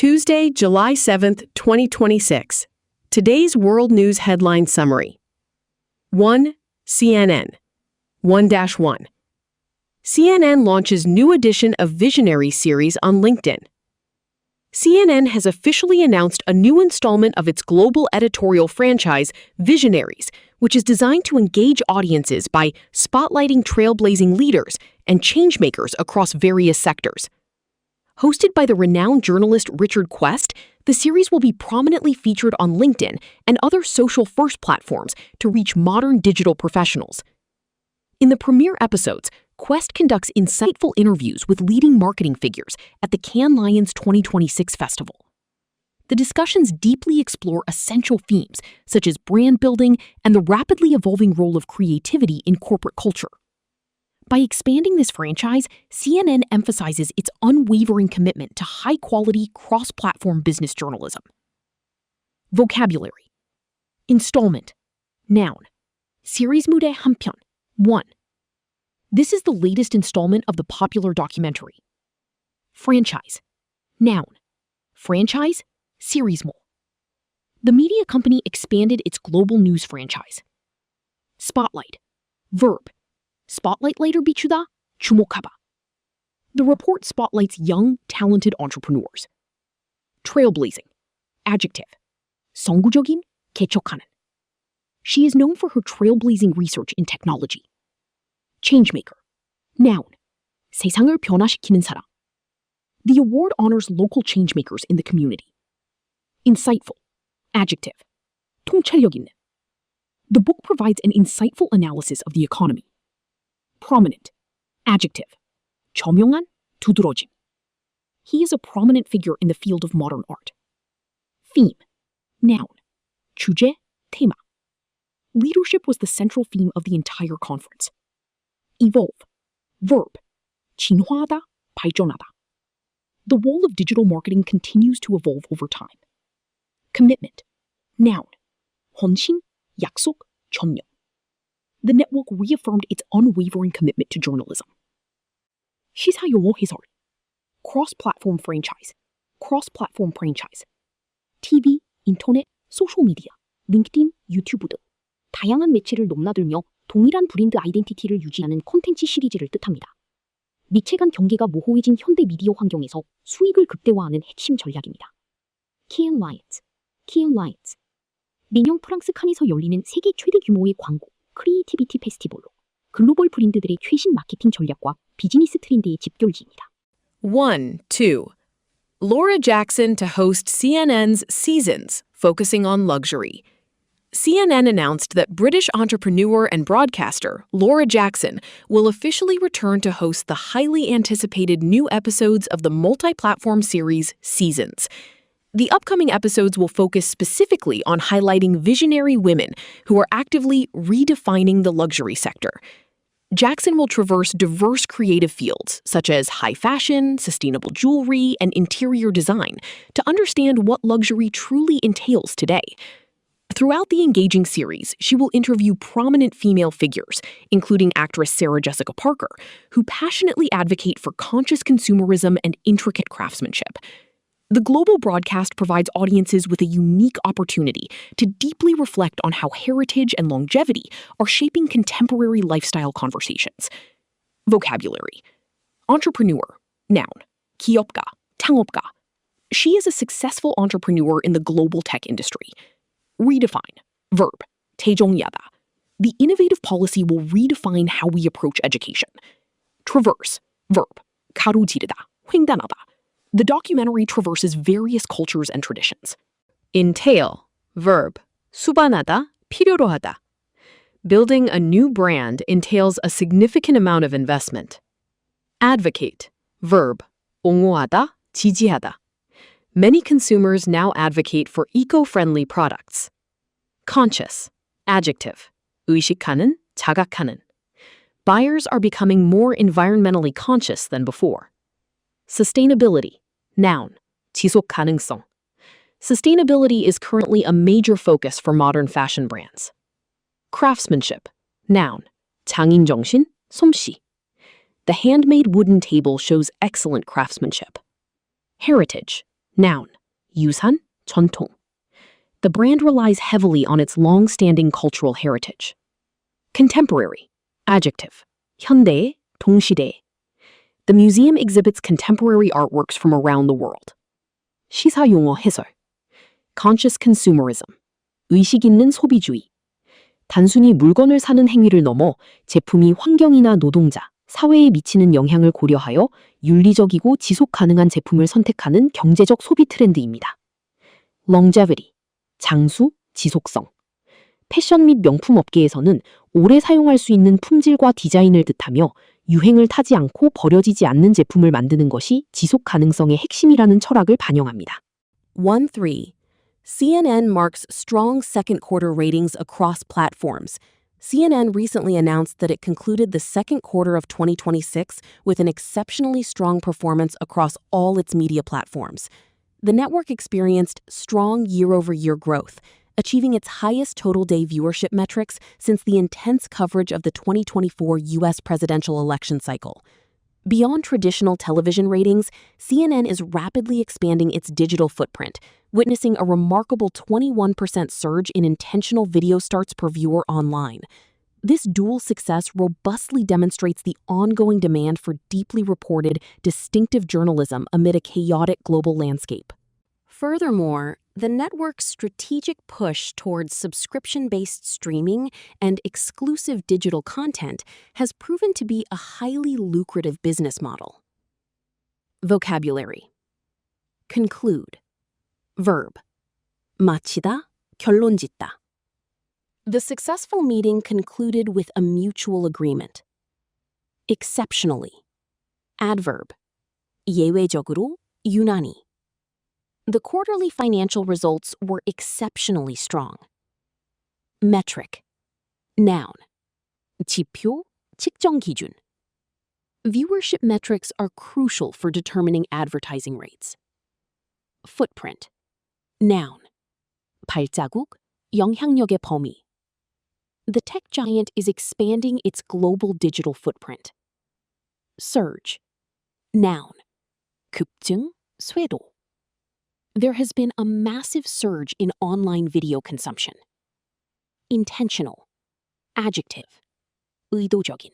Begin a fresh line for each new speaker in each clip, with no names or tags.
Tuesday, July 7th, 2026. Today's World News Headline Summary. 1. CNN. 1-1. CNN launches new edition of Visionary series on LinkedIn. CNN has officially announced a new installment of its global editorial franchise, Visionaries, which is designed to engage audiences by spotlighting trailblazing leaders and changemakers across various sectors. Hosted by the renowned journalist Richard Quest, the series will be prominently featured on LinkedIn and other social-first platforms to reach modern digital professionals. In the premiere episodes, Quest conducts insightful interviews with leading marketing figures at the Cannes Lions 2026 festival. The discussions deeply explore essential themes such as brand building and the rapidly evolving role of creativity in corporate culture. By expanding this franchise, CNN emphasizes its unwavering commitment to high-quality, cross-platform business journalism. Vocabulary. Installment. Noun. Series 무대 한 편. 1. This is the latest installment of the popular documentary. Franchise. Noun. Franchise. Series몰. The media company expanded its global news franchise. Spotlight. Verb. Spotlight을 비추다, 주목하다. The report spotlights young, talented entrepreneurs. Trailblazing. Adjective. 선구적인, 개척하는. She is known for her trailblazing research in technology. Changemaker. Noun. 세상을 변화시키는 사람. The award honors local changemakers in the community. Insightful. Adjective. 통찰력 있는. The book provides an insightful analysis of the economy. Prominent. Adjective. 저명한, 두드러짐. He is a prominent figure in the field of modern art. Theme. Noun. 주제, 테마. Leadership was the central theme of the entire conference. Evolve. Verb. 진화하다, 발전하다. The role of digital marketing continues to evolve over time. Commitment. Noun. 헌신, 약속, 전념. The network reaffirmed its unwavering commitment to journalism. 시사 용어 해설. Cross-platform franchise. Cross-platform franchise. TV, 인터넷, 소셜미디어, 링크드인, 유튜브 등 다양한 매체를 넘나들며 동일한 브랜드 아이덴티티를 유지하는 콘텐츠 시리즈를 뜻합니다. 미체 간 경계가 모호해진 현대 미디어 환경에서 수익을 극대화하는 핵심 전략입니다. Cannes Lions. Cannes Lions. 매년 프랑스 칸에서 열리는 세계 최대 규모의 광고, 크리에이티비티 페스티벌로 글로벌 브랜드들의 최신 마케팅 전략과 비즈니스 트렌드의 집결지입니다. 1. 2. Laura Jackson to host CNN's Seasons, focusing on luxury. CNN announced that British entrepreneur and broadcaster Laura Jackson will officially return to host the highly anticipated new episodes of the multi-platform series Seasons. The upcoming episodes will focus specifically on highlighting visionary women who are actively redefining the luxury sector. Jackson will traverse diverse creative fields, such as high fashion, sustainable jewelry, and interior design, to understand what luxury truly entails today. Throughout the engaging series, she will interview prominent female figures, including actress Sarah Jessica Parker, who passionately advocate for conscious consumerism and intricate craftsmanship. The global broadcast provides audiences with a unique opportunity to deeply reflect on how heritage and longevity are shaping contemporary lifestyle conversations. Vocabulary. Entrepreneur. Noun. 기업가, 창업가. She is a successful entrepreneur in the global tech industry. Redefine. Verb. 태종야다. The innovative policy will redefine how we approach education. Traverse. Verb. 가로지르다, 횡단하다. The documentary traverses various cultures and traditions. Entail. Verb. 수반하다, 필요로 하다. Building a new brand entails a significant amount of investment. Advocate. Verb. 옹호하다, 지지하다. Many consumers now advocate for eco-friendly products. Conscious. Adjective. 의식하는, 자각하는. Buyers are becoming more environmentally conscious than before. Sustainability. Noun. 지속 가능성. Sustainability is currently a major focus for modern fashion brands. Craftsmanship. Noun. 장인정신, 솜씨. The handmade wooden table shows excellent craftsmanship. Heritage. Noun, 유산, 전통. The brand relies heavily on its long-standing cultural heritage. Contemporary, adjective, 현대, 동시대. The museum exhibits contemporary artworks from around the world. 시사용어 해설, conscious consumerism, 의식 있는 소비주의. 단순히 물건을 사는 행위를 넘어 제품이 환경이나 노동자, 사회에 미치는 영향을 고려하여 윤리적이고 지속 가능한 제품을 선택하는 경제적 소비 트렌드입니다. longevity, 장수, 지속성. 패션 및 명품 업계에서는 오래 사용할 수 있는 품질과 디자인을 뜻하며 유행을 타지 않고 버려지지 않는 제품을 만드는 것이 지속 가능성의 핵심이라는 철학을 반영합니다. 1.3. CNN marks strong second quarter ratings across platforms. CNN recently announced that it concluded the second quarter of 2026 with an exceptionally strong performance across all its media platforms. The network experienced strong year-over-year growth, achieving its highest total day viewership metrics since the intense coverage of the 2024 U.S. presidential election cycle. Beyond traditional television ratings, CNN is rapidly expanding its digital footprint, witnessing a remarkable 21% surge in intentional video starts per viewer online. This dual success robustly demonstrates the ongoing demand for deeply reported, distinctive journalism amid a chaotic global landscape. Furthermore, the network's strategic push towards subscription-based streaming and exclusive digital content has proven to be a highly lucrative business model. Vocabulary. Conclude. Verb. 마치다, 결론 짓다. The successful meeting concluded with a mutual agreement. Exceptionally. Adverb. 예외적으로, 유난히. The quarterly financial results were exceptionally strong. Metric. Noun. 지표, 측정 기준. Viewership metrics are crucial for determining advertising rates. Footprint. Noun. 발자국, 영향력의 범위. The tech giant is expanding its global digital footprint. Surge. Noun. 급증, 쇄도. There has been a massive surge in online video consumption. Intentional. Adjective. 의도적인.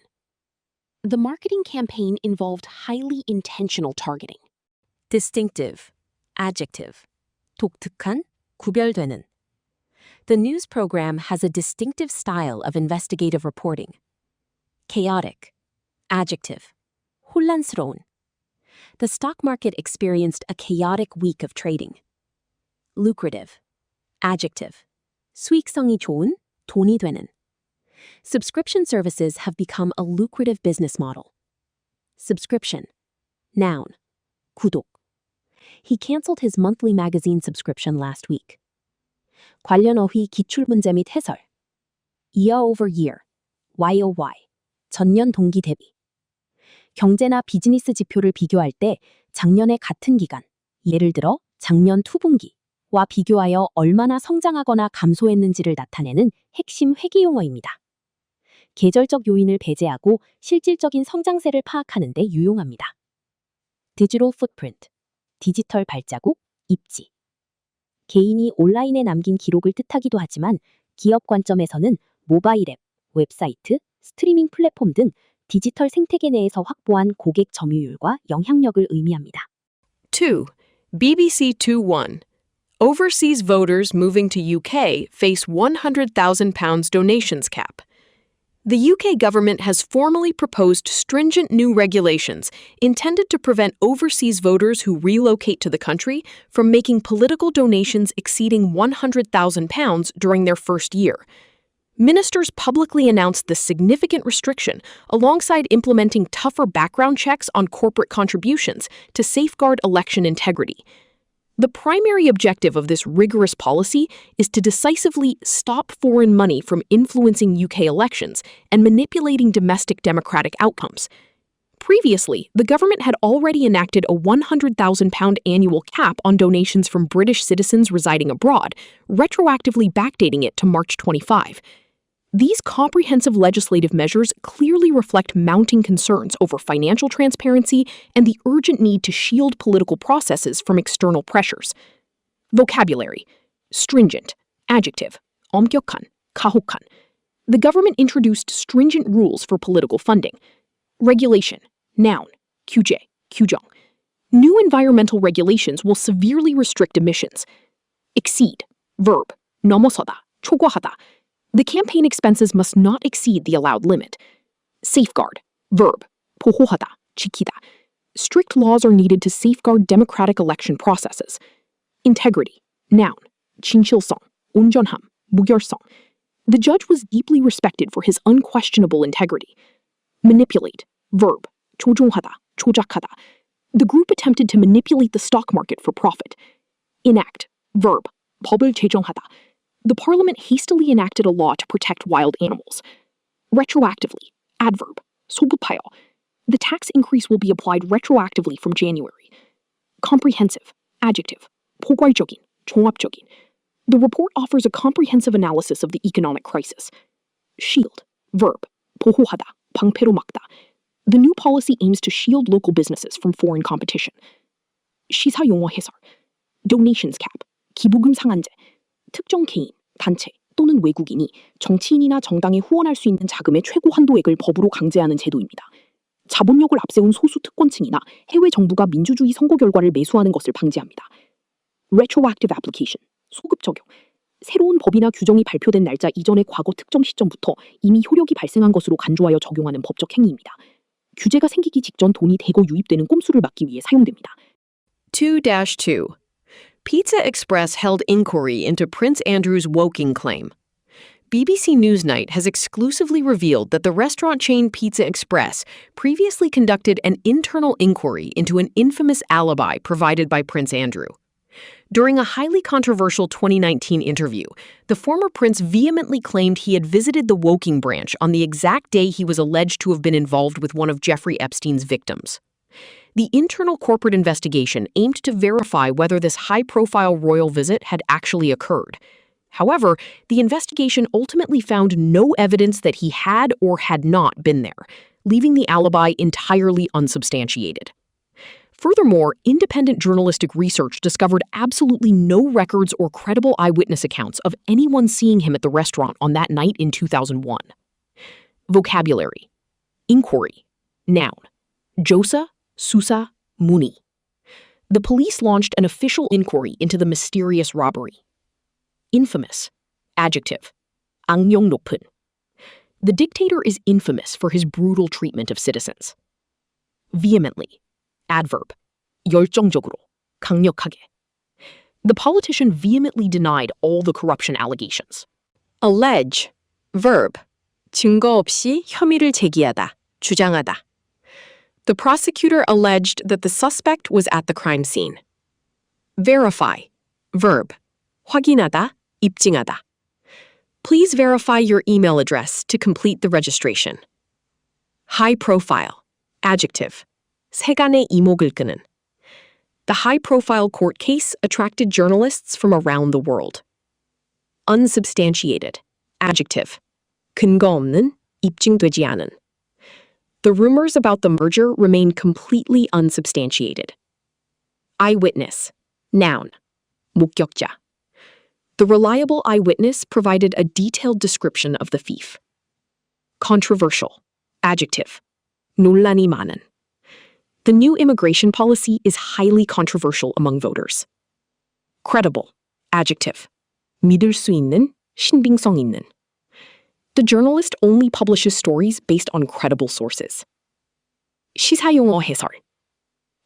The marketing campaign involved highly intentional targeting. Distinctive. Adjective. 독특한, 구별되는. The news program has a distinctive style of investigative reporting. Chaotic. Adjective. 혼란스러운. The stock market experienced a chaotic week of trading. Lucrative. Adjective. 수익성이 좋은, 돈이 되는. Subscription services have become a lucrative business model. Subscription. Noun. 구독. He canceled his monthly magazine subscription last week. 관련 어휘 기출 문제 및 해설. Year over year. YOY. 전년 동기 대비. 경제나 비즈니스 지표를 비교할 때 작년의 같은 기간, 예를 들어 작년 2분기와 비교하여 얼마나 성장하거나 감소했는지를 나타내는 핵심 회계 용어입니다. 계절적 요인을 배제하고 실질적인 성장세를 파악하는 데 유용합니다. Digital footprint, 디지털 발자국, 입지. 개인이 온라인에 남긴 기록을 뜻하기도 하지만 기업 관점에서는 모바일 앱, 웹사이트, 스트리밍 플랫폼 등 디지털 생태계 내에서 확보한 고객 점유율과 영향력을 의미합니다.
2. BBC 2.1. Overseas voters moving to UK face £100,000 donations cap. The UK government has formally proposed stringent new regulations intended to prevent overseas voters who relocate to the country from making political donations exceeding £100,000 during their first year. Ministers publicly announced this significant restriction alongside implementing tougher background checks on corporate contributions to safeguard election integrity. The primary objective of this rigorous policy is to decisively stop foreign money from influencing UK elections and manipulating domestic democratic outcomes. Previously, the government had already enacted a £100,000 annual cap on donations from British citizens residing abroad, retroactively backdating it to March 25. These comprehensive legislative measures clearly reflect mounting concerns over financial transparency and the urgent need to shield political processes from external pressures. Vocabulary: stringent, adjective, 엄격한, 가혹한. The government introduced stringent rules for political funding. Regulation, noun, 규제, 규정. New environmental regulations will severely restrict emissions. Exceed, verb, 넘어서다, 초과하다. The campaign expenses must not exceed the allowed limit. Safeguard, verb, 보호하다, 지키다. Strict laws are needed to safeguard democratic election processes. Integrity, noun, 진실성, 온전함, 무결성. The judge was deeply respected for his unquestionable integrity. Manipulate, verb, 조종하다, 조작하다. The group attempted to manipulate the stock market for profit. Enact, verb, 법을 제정하다. The parliament hastily enacted a law to protect wild animals. Retroactively, adverb, 소급하여. The tax increase will be applied retroactively from January. Comprehensive, adjective, 포괄적인, 종합적인. The report offers a comprehensive analysis of the economic crisis. Shield, verb, 보호하다, 방패로 막다. The new policy aims to shield local businesses from foreign competition. 시사 용어 해설. Donations cap, 기부금 상한제. 특정 개인, 단체 또는 외국인이 정치인이나 정당에 후원할 수 있는 자금의 최고 한도액을 법으로 강제하는 제도입니다. 자본력을 앞세운 소수 특권층이나 해외 정부가 민주주의 선거 결과를 매수하는 것을 방지합니다. Retroactive application, 소급 적용. 새로운 법이나 규정이 발표된 날짜 이전의 과거 특정 시점부터 이미 효력이 발생한 것으로 간주하여 적용하는 법적 행위입니다. 규제가 생기기 직전 돈이 대거 유입되는 꼼수를 막기 위해 사용됩니다.
2-2. Pizza Express held inquiry into Prince Andrew's woking claim. BBC Newsnight has exclusively revealed that the restaurant chain Pizza Express previously conducted an internal inquiry into an infamous alibi provided by Prince Andrew. During a highly controversial 2019 interview, the former prince vehemently claimed he had visited the Woking branch on the exact day he was alleged to have been involved with one of Jeffrey Epstein's victims. The internal corporate investigation aimed to verify whether this high-profile royal visit had actually occurred. However, the investigation ultimately found no evidence that he had or had not been there, leaving the alibi entirely unsubstantiated. Furthermore, independent journalistic research discovered absolutely no records or credible eyewitness accounts of anyone seeing him at the restaurant on that night in 2001. Vocabulary: inquiry, noun, 조사, 수사, 문의. The police launched an official inquiry into the mysterious robbery. Infamous, adjective, 악명 높은. The dictator is infamous for his brutal treatment of citizens. Vehemently, adverb, 열정적으로, 강력하게. The politician vehemently denied all the corruption allegations. Allege, verb, 증거 없이 혐의를 제기하다, 주장하다. The prosecutor alleged that the suspect was at the crime scene. Verify, verb, 확인하다, 입증하다. Please verify your email address to complete the registration. High profile, adjective, 세간의 이목을 끄는. The high-profile court case attracted journalists from around the world. Unsubstantiated, adjective, 근거 없는, 입증되지 않은. The rumors about the merger remain completely unsubstantiated. Eyewitness, noun, 목격자. The reliable eyewitness provided a detailed description of the thief. Controversial, adjective, 논란이 많은. The new immigration policy is highly controversial among voters. Credible, adjective, 믿을 수 있는, 신빙성 있는. The journalist only publishes stories based on credible sources. 시사용어 해설.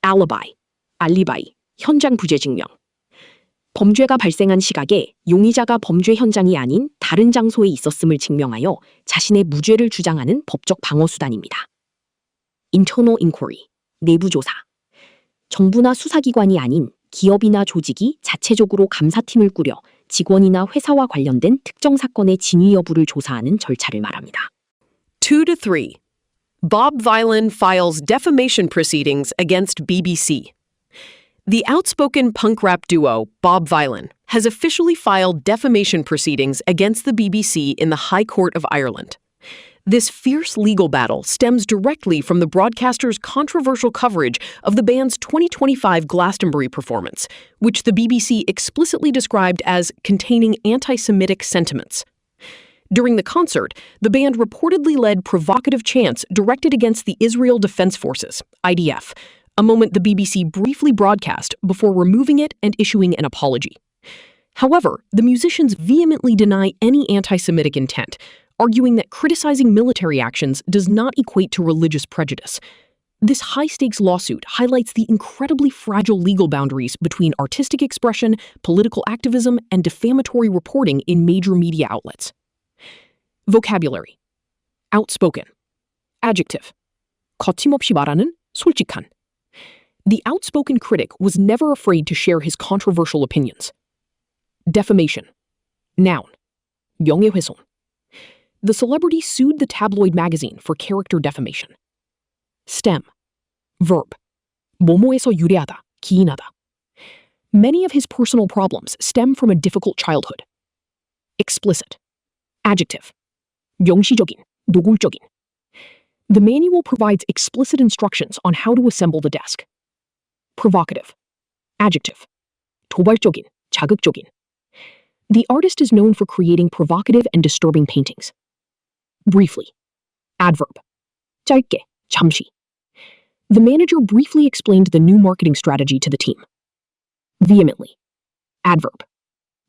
Alibi, 알리바이, 현장 부재 증명. 범죄가 발생한 시각에 용의자가 범죄 현장이 아닌 다른 장소에 있었음을 증명하여 자신의 무죄를 주장하는 법적 방어 수단입니다. Internal inquiry, 내부 조사. 정부나 수사기관이 아닌 기업이나 조직이 자체적으로 감사팀을 꾸려 직원이나 회사와 관련된 특정 사건의 진위 여부를 조사하는 절차를 말합니다. 2-3. Bob Vylan files defamation proceedings against BBC. The outspoken punk rap duo, Bob Vylan,
has officially filed defamation proceedings against the BBC in the High Court of Ireland. This fierce legal battle stems directly from the broadcaster's controversial coverage of the band's 2025 Glastonbury performance, which the BBC explicitly described as containing anti-Semitic sentiments. During the concert, the band reportedly led provocative chants directed against the Israel Defense Forces, IDF, a moment the BBC briefly broadcast before removing it and issuing an apology. However, the musicians vehemently deny any anti-Semitic intent, arguing that criticizing military actions does not equate to religious prejudice. This high-stakes lawsuit highlights the incredibly fragile legal boundaries between artistic expression, political activism, and defamatory reporting in major media outlets. Vocabulary. Outspoken. Adjective. 거침없이 말하는, 솔직한. The outspoken critic was never afraid to share his controversial opinions. Defamation. Noun. 명예훼손. The celebrity sued the tabloid magazine for character defamation. Stem. Verb. 뭐뭐에서 유래하다, 기인하다. Many of his personal problems stem from a difficult childhood. Explicit. Adjective. 명시적인, 노골적인. The manual provides explicit instructions on how to assemble the desk. Provocative. Adjective. 도발적인, 자극적인. The artist is known for creating provocative and disturbing paintings. Briefly. Adverb. 짧게, 잠시. The manager briefly explained the new marketing strategy to the team. Vehemently. Adverb.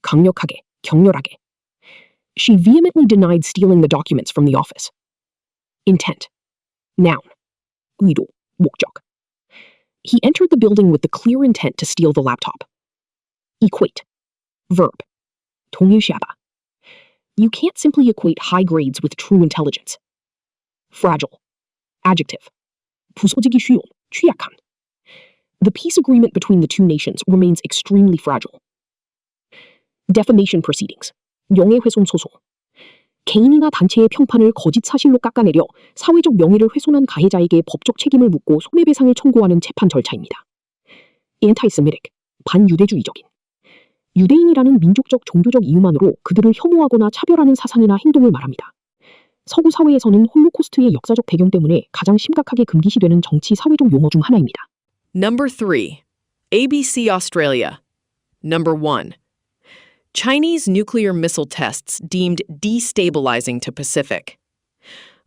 강력하게, 격렬하게. She vehemently denied stealing the documents from the office. Intent. Noun. 의도, 목적. He entered the building with the clear intent to steal the laptop. Equate. Verb. 동일시하다. You can't simply equate high grades with true intelligence. Fragile. Adjective. 부서지기 쉬운, 취약한. The peace agreement between the two nations remains extremely fragile. Defamation proceedings. 명예훼손 소송. 개인이나 단체의 평판을 거짓 사실로 깎아내려 사회적 명예를 훼손한 가해자에게 법적 책임을 묻고 손해배상을 청구하는 재판 절차입니다. Anti-Semitic. 반유대주의적인. 유대인이라는 민족적 종교적 이유만으로 그들을 혐오하거나 차별하는 사상이나 행동을 말합니다. 서구 사회에서는 홀로코스트의 역사적 배경 때문에 가장 심각하게 금기시되는 정치 사회적 용어 중 하나입니다. Number 3. ABC Australia. Number 1. Chinese nuclear missile tests deemed destabilizing to Pacific.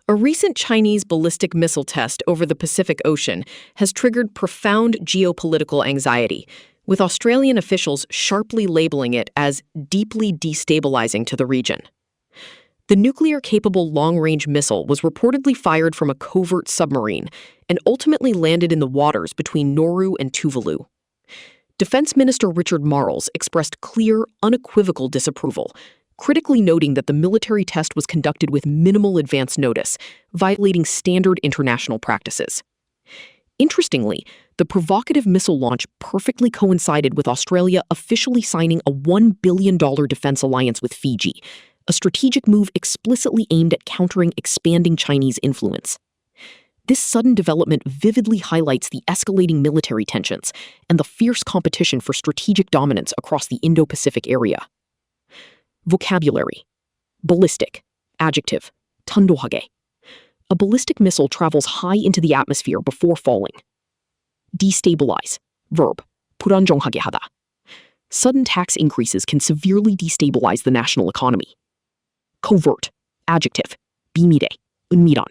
A recent Chinese ballistic missile test over the Pacific Ocean has triggered profound geopolitical anxiety, with Australian officials sharply labeling it as deeply destabilizing to the region. The nuclear-capable long-range missile was reportedly fired from a covert submarine and ultimately landed in the waters between Nauru and Tuvalu. Defense Minister Richard Marles expressed clear, unequivocal disapproval, critically noting that the military test was conducted with minimal advance notice, violating standard international practices. Interestingly, the provocative missile launch perfectly coincided with Australia officially signing a $1 billion defense alliance with Fiji, a strategic move explicitly aimed at countering expanding Chinese influence. This sudden development vividly highlights the escalating military tensions and the fierce competition for strategic dominance across the Indo-Pacific area. Vocabulary. Ballistic. Adjective. 탄도하게. A ballistic missile travels high into the atmosphere before falling. Destabilize. Verb. 불안정하게 하다. Sudden tax increases can severely destabilize the national economy. Covert. Adjective. 비밀의. 은밀한.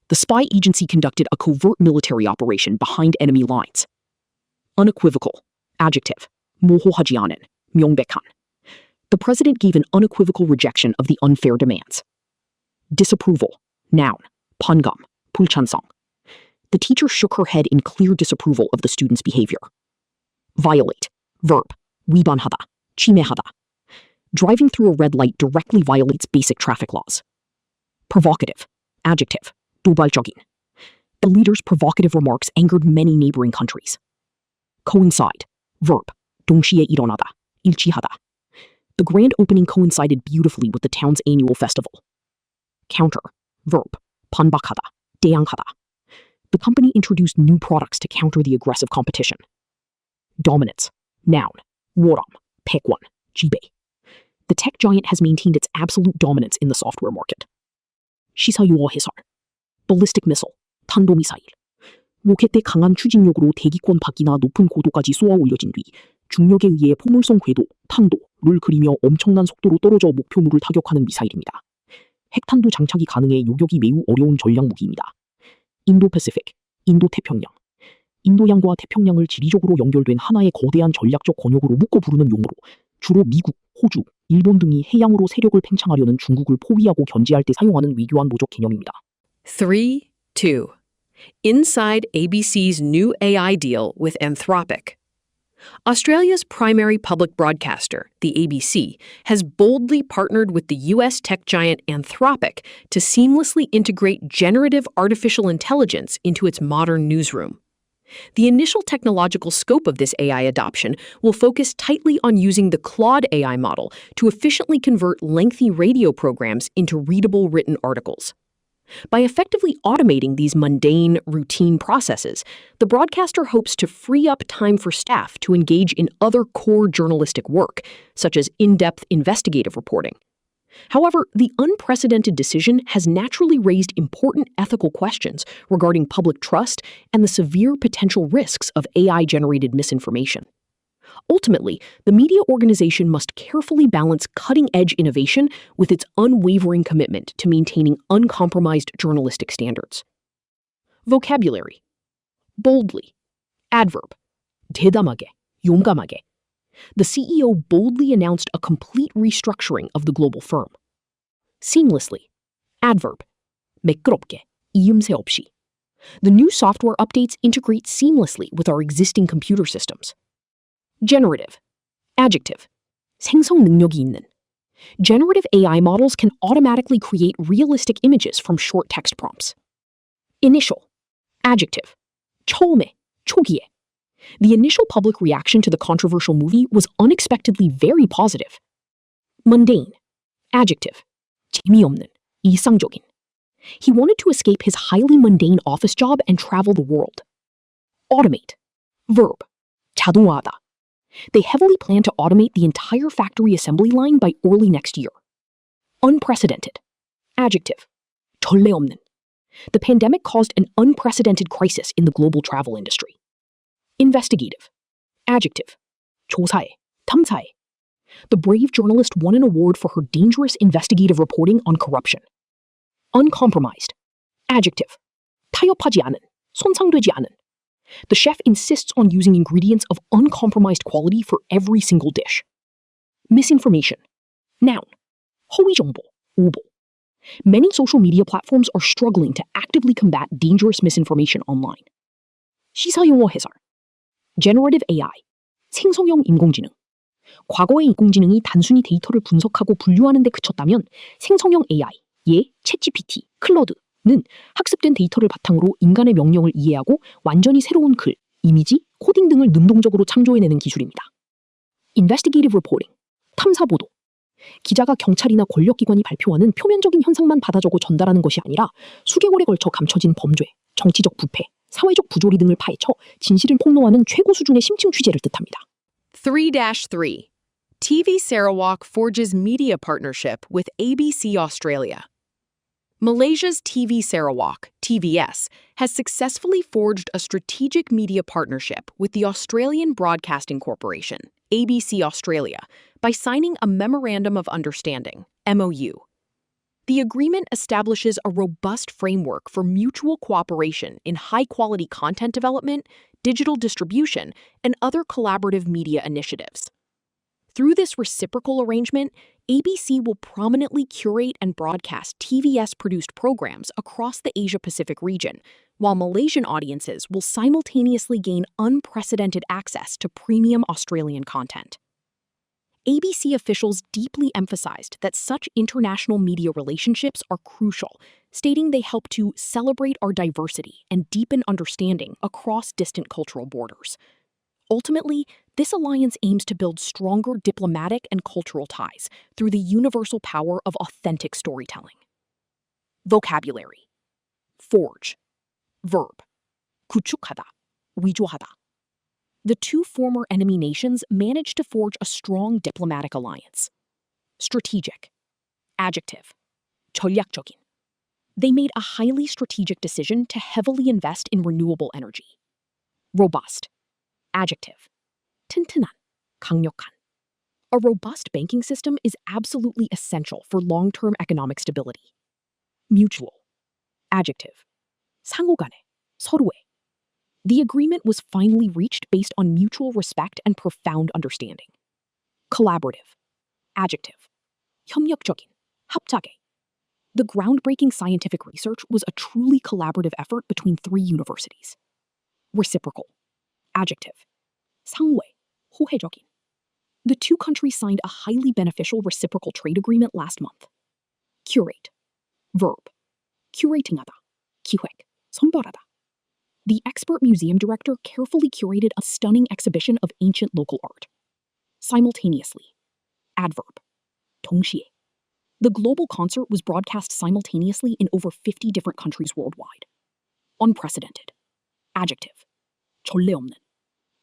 The spy agency conducted a covert military operation behind enemy lines. Unequivocal. Adjective. 모호하지 않은. 명백한. The president gave an unequivocal rejection of the unfair demands. Disapproval. Noun. 반감. 불찬성. The teacher shook her head in clear disapproval of the student's behavior. Violate. Verb. 위반하다. 침해하다. Driving through a red light directly violates basic traffic laws. Provocative. Adjective. 도발적인. The leader's provocative remarks angered many neighboring countries. Coincide. Verb. 동시에 일어나다. 일치하다. The grand opening coincided beautifully with the town's annual festival. Counter. Verb. 반박하다. 대항하다. The company introduced new products to counter the aggressive competition. Dominance. Noun. woram. 패권.
지배. The tech giant has maintained its absolute dominance in the software market. 시사용어 해설. Ballistic missile, 탄도미사일. 로켓의 강한 추진력으로 대기권 밖이나 높은 고도까지 쏘아 올려진 뒤 중력에 의해 포물선 궤도, 탄도를 그리며 엄청난 속도로 떨어져 목표물을 타격하는 미사일입니다. 핵탄두 장착이 가능해 요격이 매우 어려운 전략 무기입니다. 인도-패시픽, 인도-태평양. 인도양과 태평양을 지리적으로 연결된 하나의 거대한 전략적 권역으로 묶어 부르는 용어로 주로 미국, 호주, 일본 등이 해양으로 세력을 팽창하려는 중국을 포위하고 견제할 때 사용하는 외교안보적 개념입니다.
3, 2. Inside ABC's new AI deal with Anthropic. Australia's primary public broadcaster, the ABC, has boldly partnered with the U.S. tech giant Anthropic to seamlessly integrate generative artificial intelligence into its modern newsroom. The initial technological scope of this AI adoption will focus tightly on using the Claude AI model to efficiently convert lengthy radio programs into readable written articles. By effectively automating these mundane, routine processes, the broadcaster hopes to free up time for staff to engage in other core journalistic work, such as in-depth investigative reporting. However, the unprecedented decision has naturally raised important ethical questions regarding public trust and the severe potential risks of AI-generated misinformation. Ultimately, the media organization must carefully balance cutting-edge innovation with its unwavering commitment to maintaining uncompromised journalistic standards. Vocabulary. Boldly. Adverb. 대담하게, 용감하게. The CEO boldly announced a complete restructuring of the global firm. Seamlessly. Adverb. 매끄럽게, 이음새 없이. The new software updates integrate seamlessly with our existing computer systems. Generative. Adjective. 생성 능력이 있는. Generative AI models can automatically create realistic images from short text prompts. Initial. Adjective. 처음에, 초기에. The initial public reaction to the controversial movie was unexpectedly very positive. Mundane. Adjective. 재미없는, 일상적인. He wanted to escape his highly mundane office job and travel the world. Automate. Verb. 자동화하다. They heavily plan to automate the entire factory assembly line by early next year. Unprecedented. Adjective. 전례 없는. The pandemic caused an unprecedented crisis in the global travel industry. Investigative. Adjective. 조사해, 탐사해. The brave journalist won an award for her dangerous investigative reporting on corruption. Uncompromised. Adjective. 타협하지 않은, 손상되지 않은. The chef insists on using ingredients of uncompromised quality for every single dish. Misinformation. Noun. 허위 정보, 오보. Many social media platforms are struggling to actively combat dangerous misinformation online. 시사용어 해설. Generative AI. 생성형 인공지능. 과거의 인공지능이 단순히 데이터를 분석하고 분류하는 데 그쳤다면 생성형 AI, 예, 챗GPT, 클로드는 학습된 데이터를 바탕으로 인간의 명령을 이해하고 완전히 새로운 글, 이미지, 코딩 등을 능동적으로 창조해내는 기술입니다. Investigative reporting, 탐사보도. 기자가 경찰이나 권력기관이 발표하는 표면적인 현상만 받아 적어 전달하는 것이 아니라 수개월에 걸쳐 감춰진 범죄, 정치적 부패, 사회적 부조리 등을 파헤쳐 진실을 폭로하는 최고 수준의 심층 취재를 뜻합니다. 3-3. TV Sarawak forges media partnership with ABC Australia. Malaysia's TV Sarawak, TVS, has successfully forged a strategic media partnership with the Australian Broadcasting Corporation, ABC Australia, by signing a Memorandum of Understanding, MOU. The agreement establishes a robust framework for mutual cooperation in high-quality content development, digital distribution, and other collaborative media initiatives. Through this reciprocal arrangement, ABC will prominently curate and broadcast TVS-produced programs across the Asia-Pacific region, while Malaysian audiences will simultaneously gain unprecedented access to premium Australian content. ABC officials deeply emphasized that such international media relationships are crucial, stating they help to celebrate our diversity and deepen understanding across distant cultural borders. Ultimately, this alliance aims to build stronger diplomatic and cultural ties through the universal power of authentic storytelling. Vocabulary. Forge. Verb. 구축하다, 위조하다.
The two former enemy nations managed to forge a strong diplomatic alliance. Strategic. Adjective. 전략적인. They made a highly strategic decision to heavily invest in renewable energy. Robust. Adjective. 튼튼한, 강력한. A robust banking system is absolutely essential for long-term economic stability. Mutual. Adjective. 상호간에, 서로의. The agreement was finally reached based on mutual respect and profound understanding. Collaborative. Adjective. 협력적인, 합작의. The groundbreaking scientific research was a truly collaborative effort between three universities. Reciprocal. Adjective. 상호의, 호혜적인. The two countries signed a highly beneficial reciprocal trade agreement last month. Curate. Verb. curating하다. 기획. 선별하다. The expert museum director carefully curated a stunning exhibition of ancient local art. Simultaneously. Adverb. 동시에. The global concert was broadcast simultaneously in over 50 different countries worldwide. Unprecedented. Adjective. 전례 없는.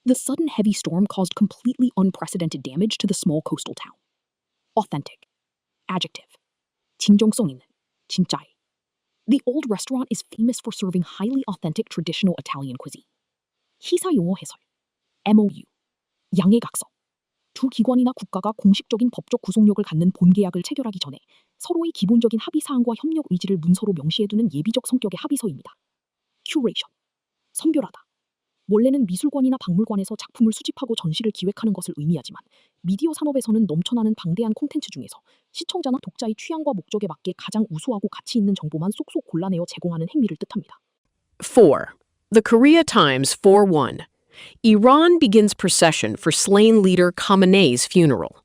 The sudden heavy storm caused completely unprecedented damage to the small coastal town. Authentic. Adjective. 진정성 있는. 진짜의. The old restaurant is famous for serving highly authentic traditional Italian cuisine. 시사 용어 해설. MOU. 양해각서. 두 기관이나 국가가 공식적인 법적 구속력을 갖는 본계약을 체결하기 전에 서로의 기본적인 합의사항과 협력 의지를 문서로 명시해두는 예비적 성격의 합의서입니다. Curation. 선별하다. 원래는 미술관이나 박물관에서 작품을 수집하고 전시를 기획하는 것을 의미하지만 미디어 산업에서는 넘쳐나는 방대한 콘텐츠 중에서 시청자나 독자의 취향과 목적에 맞게 가장 우수하고 가치 있는 정보만 쏙쏙 골라내어 제공하는 행위를 뜻합니다.
4. The Korea Times 4-1. Iran begins procession for slain leader Khamenei's funeral.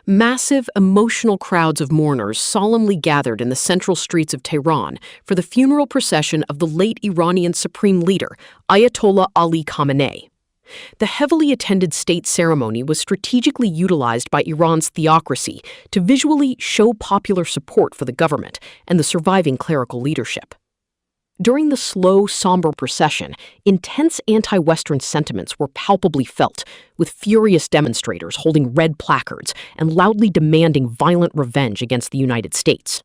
Massive, emotional crowds of mourners solemnly gathered in the central streets of Tehran for the funeral procession of the late Iranian supreme leader, Ayatollah Ali Khamenei. The heavily attended state ceremony was strategically utilized by Iran's theocracy to visually show popular support for the government and the surviving clerical leadership. During the slow, somber procession, intense anti-Western sentiments were palpably felt, with furious demonstrators holding red placards and loudly demanding violent revenge against the United States.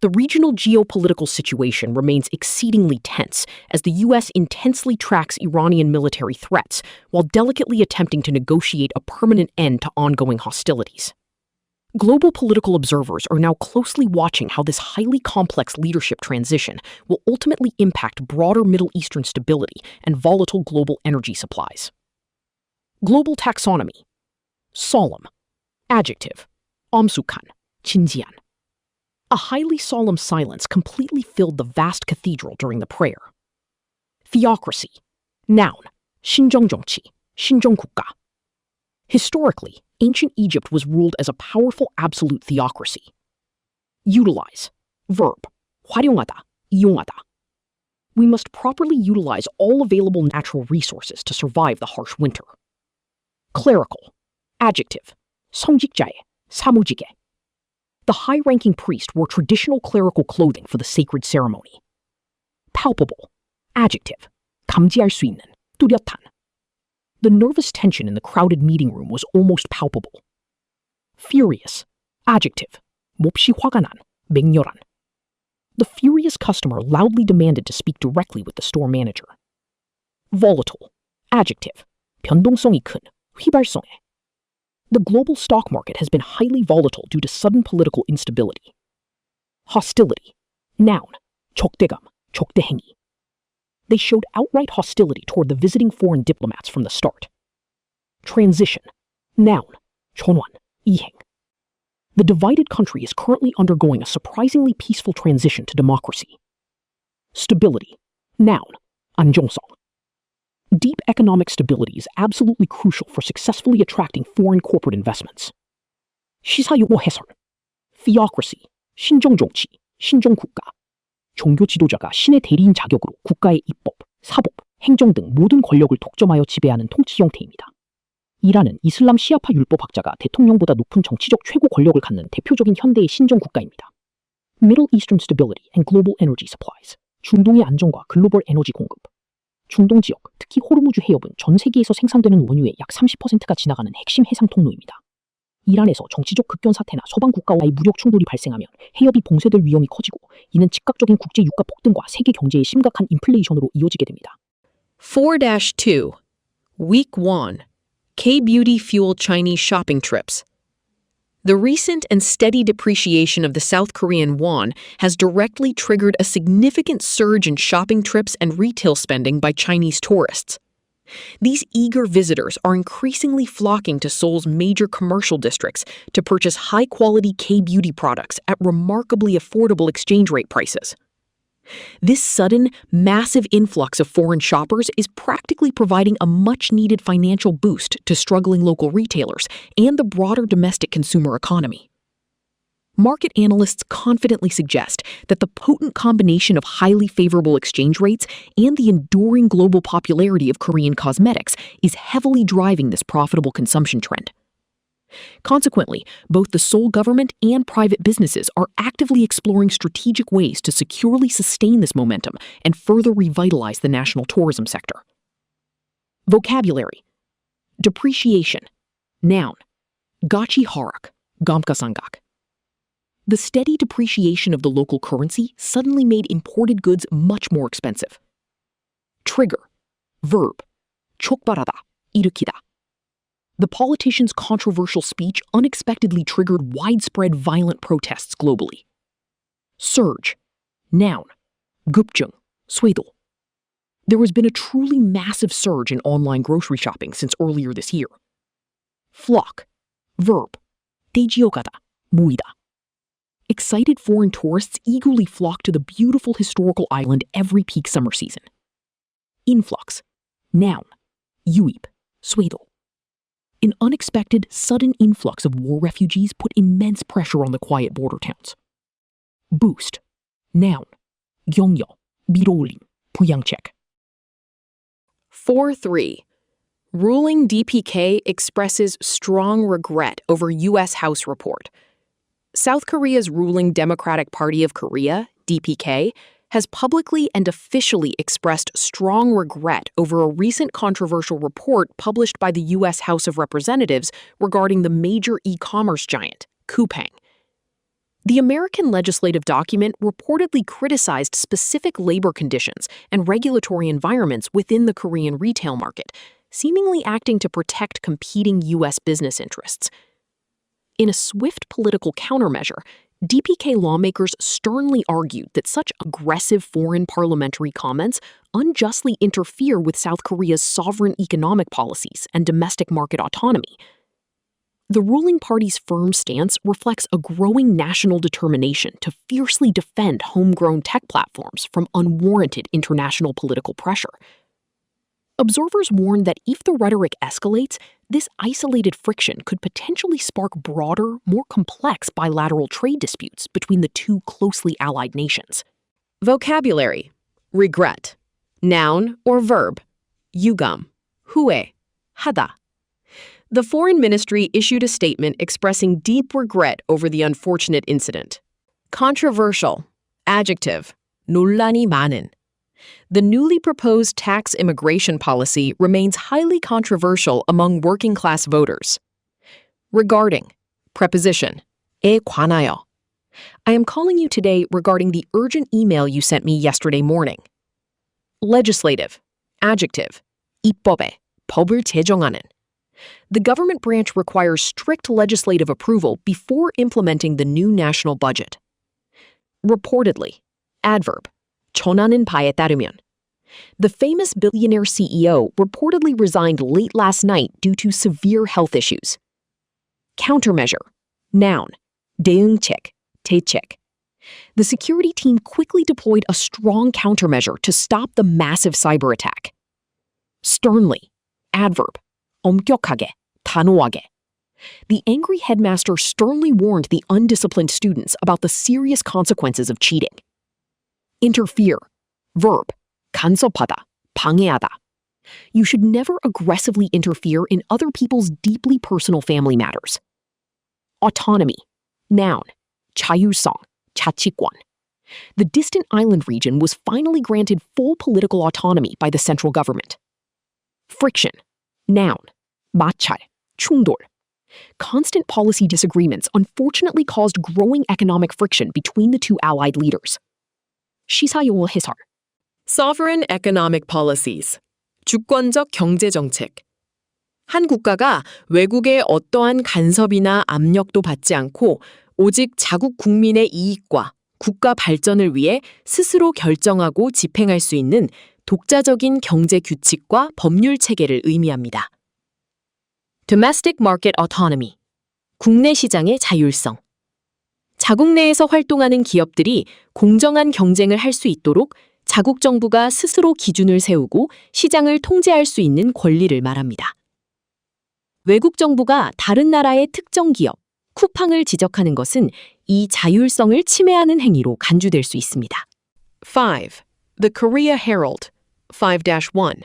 The regional geopolitical situation remains exceedingly tense as the U.S. intensely tracks Iranian military threats while delicately attempting to negotiate a permanent end to ongoing hostilities. Global political observers are now closely watching how this highly complex leadership transition will ultimately impact broader Middle Eastern stability and volatile global energy supplies. Global taxonomy. Solemn. Adjective. 엄숙한, 진지한. A highly solemn silence completely filled the vast cathedral during the prayer. Theocracy. Noun. 신정정치, 신정국가. Historically, ancient Egypt was ruled as a powerful absolute theocracy. Utilize. Verb. 활용하다, 이용하다. We must properly utilize all available natural resources to survive the harsh winter. Clerical. Adjective. 성직자의, 사무직의. The high-ranking priest wore traditional clerical clothing for the sacred ceremony. Palpable. Adjective. 감지할 수 있는, 뚜렷한. The nervous tension in the crowded meeting room was almost palpable. Furious. Adjective. 몹시 화가 난, 맹렬한. The furious customer loudly demanded to speak directly with the store manager. Volatile. Adjective. 변동성이 큰, 휘발성에. The global stock market has been highly volatile due to sudden political instability. Hostility. Noun. 적대감, 적대행위. They showed outright hostility toward the visiting foreign diplomats from the start. Transition. Noun. 전환, 이행. The divided country is currently undergoing a surprisingly peaceful transition to democracy. Stability. Noun. 안정성. Deep economic stability is absolutely crucial for successfully attracting foreign corporate investments. 시사용어 해설. Theocracy. 신정정치, 신정국가. 종교 지도자가 신의 대리인 자격으로 국가의 입법, 사법, 행정 등 모든 권력을 독점하여 지배하는 통치 형태입니다. 이란은 이슬람 시아파 율법학자가 대통령보다 높은 정치적 최고 권력을 갖는 대표적인 현대의 신정국가입니다. Middle Eastern Stability and Global Energy Supplies. 중동의 안정과 글로벌 에너지 공급.
중동 지역, 특히 호르무즈 해협은 전 세계에서 생산되는 원유의 약 30%가 지나가는 핵심 해상 통로입니다. 이란에서 정치적 급변 사태나 서방 국가와의 무력 충돌이 발생하면 해협이 봉쇄될 위험이 커지고 이는 즉각적인 국제 유가 폭등과 세계 경제의 심각한 인플레이션으로 이어지게 됩니다.
4-2. Week 1. K-beauty fuel Chinese shopping trips. The recent and steady depreciation of the South Korean won has directly triggered a significant surge in shopping trips and retail spending by Chinese tourists. These eager visitors are increasingly flocking to Seoul's major commercial districts to purchase high-quality K-beauty products at remarkably affordable exchange rate prices. This sudden, massive influx of foreign shoppers is practically providing a much-needed financial boost to struggling local retailers and the broader domestic consumer economy. Market analysts confidently suggest that the potent combination of highly favorable exchange rates and the enduring global popularity of Korean cosmetics is heavily driving this profitable consumption trend. Consequently, both the Seoul government and private businesses are actively exploring strategic ways to securely sustain this momentum and further revitalize the national tourism sector. Vocabulary. Depreciation. Noun. Gachi harak, gamkasangak. The steady depreciation of the local currency suddenly made imported goods much more expensive. Trigger. Verb. 촉발하다, 일으키다. The politician's controversial speech unexpectedly triggered widespread violent protests globally. Surge. Noun. 급증, 쇄도. There has been a truly massive surge in online grocery shopping since earlier this year. Flock. Verb. 대지어가다, 모이다. Excited foreign tourists eagerly flock to the beautiful historical island every peak summer season. Influx. Noun. 유입, 쇄도. An unexpected, sudden influx of war refugees put immense pressure on the quiet border towns. Boost. Noun. 경여, 밀어올림, 부양책. 4-3. Ruling DPK expresses strong regret over U.S. House report. South Korea's ruling Democratic Party of Korea, DPK, has publicly and officially expressed strong regret over a recent controversial report published by the U.S. House of Representatives regarding the major e-commerce giant, Coupang. The American legislative document reportedly criticized specific labor conditions and regulatory environments within the Korean retail market, seemingly acting to protect competing U.S. business interests. In a swift political countermeasure, DPK lawmakers sternly argued that such aggressive foreign parliamentary comments unjustly interfere with South Korea's sovereign economic policies and domestic market autonomy. The ruling party's firm stance reflects a growing national determination to fiercely defend homegrown tech platforms from unwarranted international political pressure. Observers warn that if the rhetoric escalates, this isolated friction could potentially spark broader, more complex bilateral trade disputes between the two closely allied nations.
Vocabulary. Regret. Noun or verb. 유감, 후회, 하다. The Foreign Ministry issued a statement expressing deep regret over the unfortunate incident. Controversial. Adjective. 논란이 많은. The newly proposed tax immigration policy remains highly controversial among working-class voters. Regarding. Preposition. 에 관하여. I am calling you today regarding the urgent email you sent me yesterday morning. Legislative. Adjective. 입법에. 법을 제정하는. The government branch requires strict legislative approval before implementing the new national budget. Reportedly. Adverb. 전하는 바에 따르면. The famous billionaire CEO reportedly resigned late last night due to severe health issues. Countermeasure. Noun. 대응책, 대책. The security team quickly deployed a strong countermeasure to stop the massive cyber attack. Sternly. Adverb. 엄격하게, 단호하게. The angry headmaster sternly warned the undisciplined students about the serious consequences of cheating. Interfere. Verb. 간섭하다, 방해하다. You should never aggressively interfere in other people's deeply personal family matters. Autonomy. Noun. 자율성, 자치권.
The distant island region was finally granted full political autonomy by the central government. Friction. Noun. 마찰. 충돌. Constant policy disagreements unfortunately caused growing economic friction between the two allied leaders. 시사용어 해설.
Sovereign economic policies. 주권적 경제 정책. 한 국가가 외국의 어떠한 간섭이나 압력도 받지 않고 오직 자국 국민의 이익과 국가 발전을 위해 스스로 결정하고 집행할 수 있는 독자적인 경제 규칙과 법률 체계를 의미합니다. Domestic market autonomy. 국내 시장의 자율성. 자국 내에서 활동하는 기업들이 공정한 경쟁을 할 수 있도록 자국 정부가 스스로 기준을 세우고 시장을 통제할 수 있는 권리를 말합니다. 외국 정부가 다른 나라의 특정 기업, 쿠팡을 지적하는 것은 이 자율성을 침해하는 행위로 간주될 수 있습니다. 5. The Korea Herald. 5-1.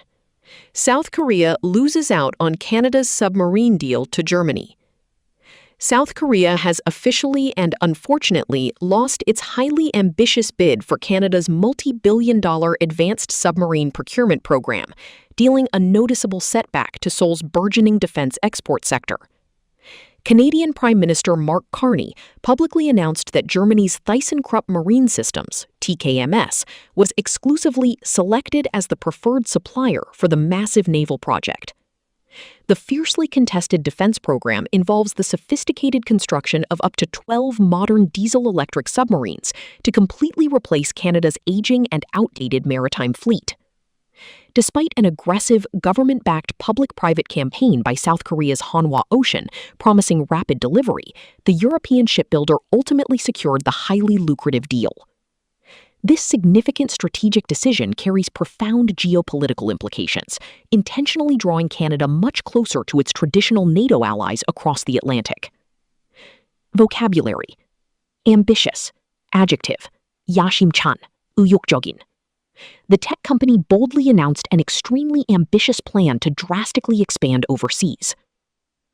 South Korea loses out on Canada's submarine deal to Germany. South Korea has officially and unfortunately lost its highly ambitious bid for Canada's multi-billion-dollar advanced submarine procurement program, dealing a noticeable setback to Seoul's burgeoning defense export sector. Canadian Prime Minister Mark Carney publicly announced that Germany's ThyssenKrupp Marine Systems, TKMS, was exclusively selected as the preferred supplier for the massive naval project. The fiercely contested defense program involves the sophisticated construction of up to 12 modern diesel-electric submarines to completely replace Canada's aging and outdated maritime fleet. Despite an aggressive, government-backed public-private campaign by South Korea's Hanwha Ocean promising rapid delivery, the European shipbuilder ultimately secured the highly lucrative deal. This significant strategic decision carries profound geopolitical implications, intentionally drawing Canada much closer to its traditional NATO allies across the Atlantic. Vocabulary. Ambitious. Adjective. 야심찬. 의욕적인. The tech company boldly announced an extremely ambitious plan to drastically expand overseas.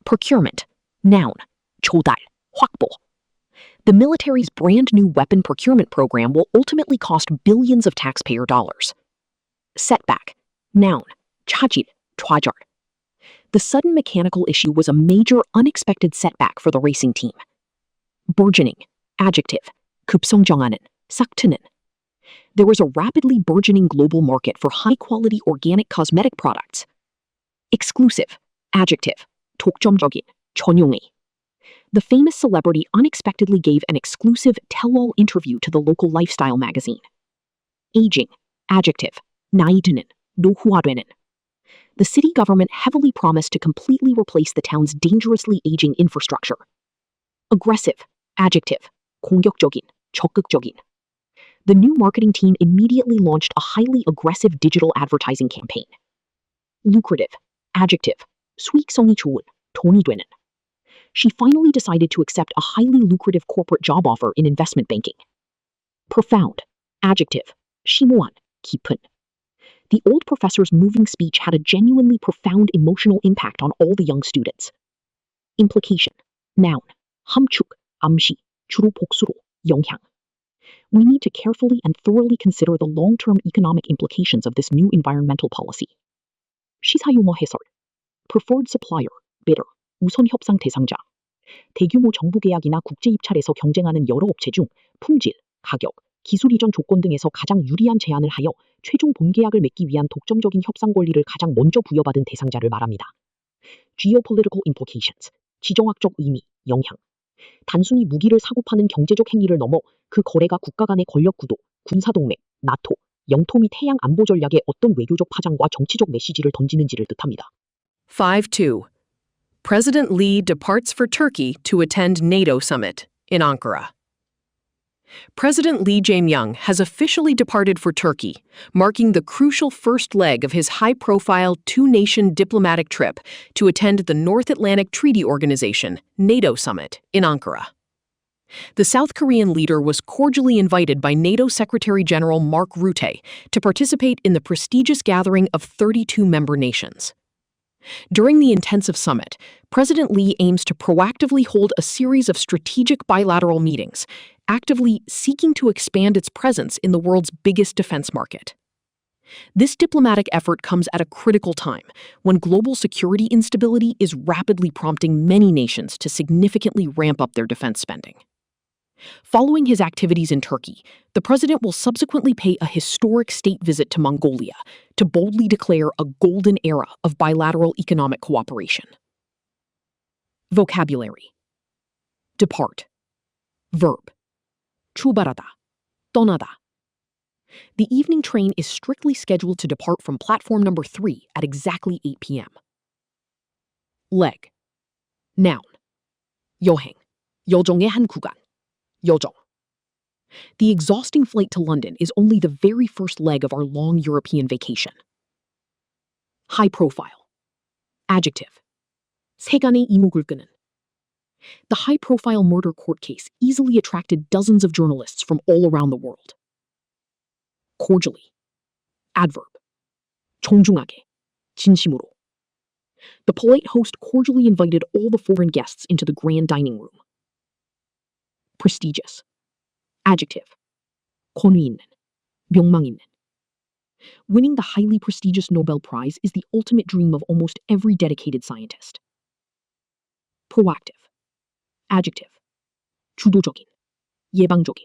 Procurement. Noun. 조달. 확보. The military's brand-new weapon procurement program will ultimately cost billions of taxpayer dollars. Setback. Noun. 차질. 좌절. The sudden mechanical issue was a major, unexpected setback for the racing team. Burgeoning. Adjective. 급성장하는. 싹트는. There was a rapidly burgeoning global market for high-quality organic cosmetic products. Exclusive. Adjective. 독점적인. 전용의. The famous celebrity unexpectedly gave an exclusive tell-all interview to the local lifestyle magazine. Aging. Adjective. 나이 드는. 노후화되는. The city government heavily promised to completely replace the town's dangerously aging infrastructure. Aggressive. Adjective. 공격적인. 적극적인. The new marketing team immediately launched a highly aggressive digital advertising campaign. Lucrative. Adjective. 수익성이 좋은. 돈이 되는. She finally decided to accept a highly lucrative corporate job offer in investment banking. Profound. Adjective. 심오한. 깊은. The old professor's moving speech had a genuinely profound emotional impact on all the young students. Implication. Noun. 함축. 암시. 주로 복수로. 영향. We need to carefully and thoroughly consider the long-term economic implications of this new environmental policy. 시사용어 해설. Preferred supplier, bidder, 우선 협상 대상자. 대규모 정부 계약이나 국제 입찰에서 경쟁하는 여러 업체 중 품질, 가격, 기술 이전 조건 등에서 가장 유리한 제안을 하여 최종 본계약을 맺기 위한 독점적인 협상 권리를 가장 먼저 부여받은 대상자를 말합니다. Geopolitical implications, 지정학적 의미, 영향. 단순히 무기를 사고 파는 경제적 행위를 넘어 그 거래가 국가 간의 권력 구도, 군사동맹, 나토, 영토 및 해양 안보 전략에 어떤 외교적 파장과 정치적 메시지를 던지는지를 뜻합니다. 5-2. President Lee departs for Turkey to attend NATO summit in Ankara. President Lee Jae-myung has officially departed for Turkey, marking the crucial first leg of his high-profile two-nation diplomatic trip to attend the North Atlantic Treaty Organization, NATO summit, in Ankara. The South Korean leader was cordially invited by NATO Secretary General Mark Rutte to participate in the prestigious gathering of 32 member nations. During the intensive summit, President Lee aims to proactively hold a series of strategic bilateral meetings, actively seeking to expand its presence in the world's biggest defense market. This diplomatic effort comes at a critical time when global security instability is rapidly prompting many nations to significantly ramp up their defense spending. Following his activities in Turkey, the president will subsequently pay a historic state visit to Mongolia to boldly declare a golden era of bilateral economic cooperation. Vocabulary. Depart. Verb. 출발하다, 떠나다. The evening train is strictly scheduled to depart from platform number 3 at exactly 8 p.m. Leg. Noun. 여행, 여정의 한 구간, 여정. The exhausting flight to London is only the very first leg of our long European vacation. High profile. Adjective. 세간의 이목을 끄는. The high-profile murder court case easily attracted dozens of journalists from all around the world. Cordially. Adverb. 정중하게, 진심으로. The polite host cordially invited all the foreign guests into the grand dining room. Prestigious. Adjective. 권위 있는, 명망 있는. Winning the highly prestigious Nobel Prize is the ultimate dream of almost every dedicated scientist. Proactive. Adjective. 주도적인, 예방적인.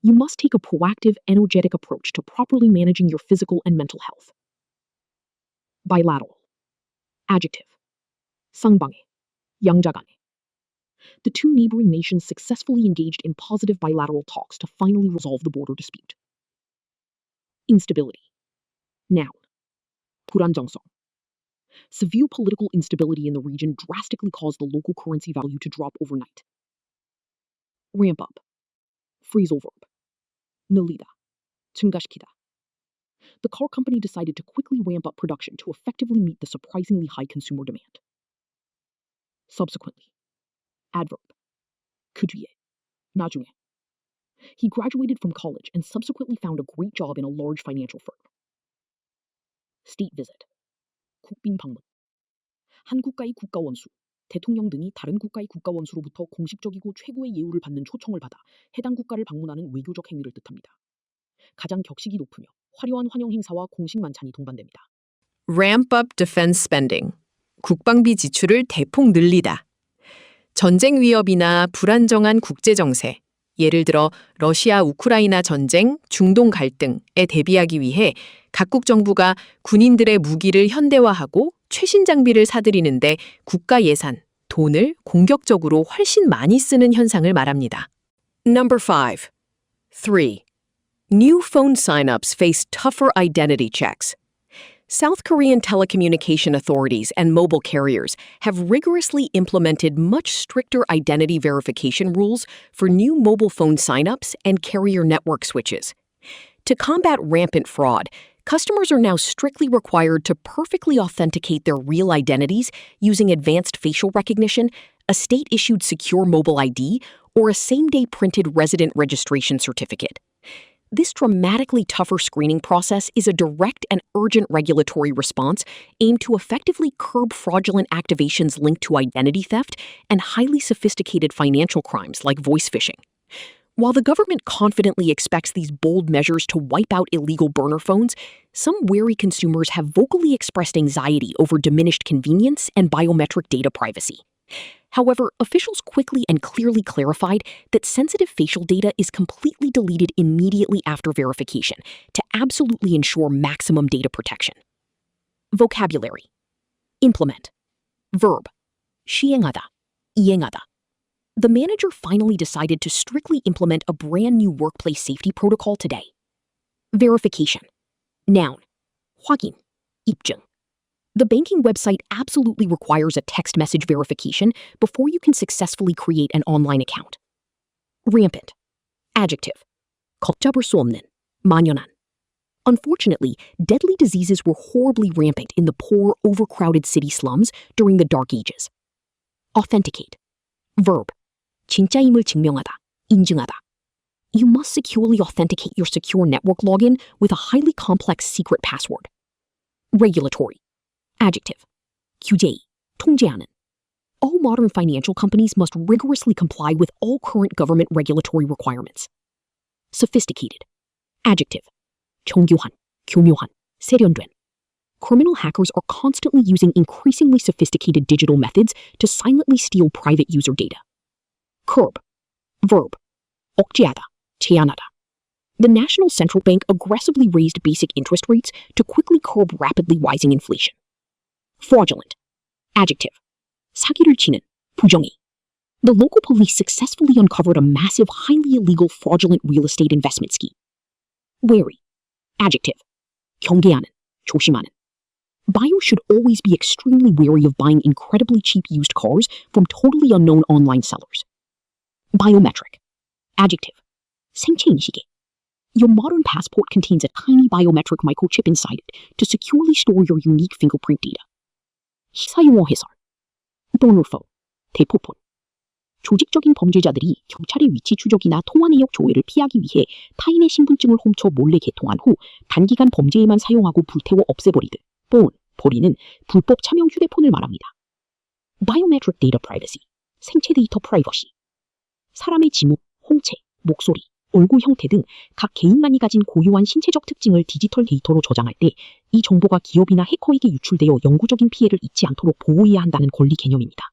You must take a proactive, energetic approach to properly managing your physical and mental health. Bilateral. Adjective. 쌍방의, 양자간의. The two neighboring nations successfully engaged in positive bilateral talks to finally resolve the border dispute. Instability. Noun. 불안정성. Severe political instability in the region drastically caused the local currency value to drop overnight. Ramp up. Phrasal verb. 늘리다, 증가시키다. The car company decided to quickly ramp up production to effectively meet the surprisingly high consumer demand. Subsequently. Adverb. 그 뒤에, 나중에. He graduated from college and subsequently found a great job in a large financial firm. State visit. 국빈 방문. 한 국가의 국가원수, 대통령 등이 다른 국가의 국가원수로부터 공식적이고 최고의 예우를 받는 초청을 받아 해당 국가를 방문하는 외교적 행위를 뜻합니다. 가장 격식이 높으며 화려한 환영 행사와 공식 만찬이 동반됩니다.
Ramp up defense spending. 국방비 지출을 대폭 늘리다. 전쟁 위협이나 불안정한 국제 정세, 예를 들어 러시아 우크라이나 전쟁, 중동 갈등에 대비하기 위해 각국 정부가 군인들의 무기를 현대화하고 최신 장비를 사들이는데 국가 예산, 돈을 공격적으로 훨씬 많이 쓰는 현상을 말합니다. Number 5. 3. New phone sign-ups face tougher identity checks. South Korean telecommunication authorities and mobile carriers have rigorously implemented much stricter identity verification rules for new mobile phone sign-ups and carrier network switches. To combat rampant fraud, customers are now strictly required to perfectly authenticate their real identities using advanced facial recognition, a state-issued secure mobile ID, or a same-day printed resident registration certificate. This dramatically tougher screening process is a direct and urgent regulatory response aimed to effectively curb fraudulent activations linked to identity theft and highly sophisticated financial crimes like voice phishing. While the government confidently expects these bold measures to wipe out illegal burner phones, some wary consumers have vocally expressed anxiety over diminished convenience and biometric data privacy. However, officials quickly and clearly clarified that sensitive facial data is completely deleted immediately after verification to absolutely ensure maximum data protection. Vocabulary. Implement. Verb. 시행하다, 이행하다. The manager finally decided to strictly implement a brand new workplace safety protocol today. Verification. Noun. 확인, 입증. The banking website absolutely requires a text message verification before you can successfully create an online account. Rampant. Adjective. 걷잡을 수 없는, 만연한. Unfortunately, deadly diseases were horribly rampant in the poor, overcrowded city slums during the Dark Ages. Authenticate. Verb. 진짜임을 증명하다, 인증하다. You must securely authenticate your secure network login with a highly complex secret password. Regulatory. Adjective. 규제의, 통제하는.
All modern financial companies must rigorously comply with all current government regulatory requirements. Sophisticated. Adjective. 정교한, 교묘한, 세련된. Criminal hackers are constantly using increasingly sophisticated digital methods to silently steal private user data. Curb. Verb. 억제하다, 제한하다. The National Central Bank aggressively raised basic interest rates to quickly curb rapidly rising inflation. Fraudulent. Adjective. 사기를 치는, 부정의. The local police successfully uncovered a massive, highly illegal, fraudulent real estate investment scheme. Wary. Adjective. 경계하는, 조심하는. Buyers should always be extremely wary of buying incredibly cheap used cars from totally unknown online sellers. Biometric. Adjective. 생체 인식의. Your modern passport contains a tiny biometric microchip inside it to securely store your unique fingerprint data. 시사용어 해설. bonurfo, 대포폰. 조직적인 범죄자들이 경찰의 위치 추적이나 통화 내역 조회를 피하기 위해 타인의 신분증을 훔쳐 몰래 개통한 후 단기간 범죄에만 사용하고 불태워 없애버리듯 버리는 불법 차명 휴대폰을 말합니다. Biometric data privacy, 생체 데이터 프라이버시. 사람의 지목, 홍채, 목소리, 얼굴 형태 등 각 개인만이 가진 고유한 신체적 특징을 디지털 데이터로 저장할 때 이 정보가 기업이나 해커에게 유출되어 영구적인 피해를 입지 않도록 보호해야 한다는 권리 개념입니다.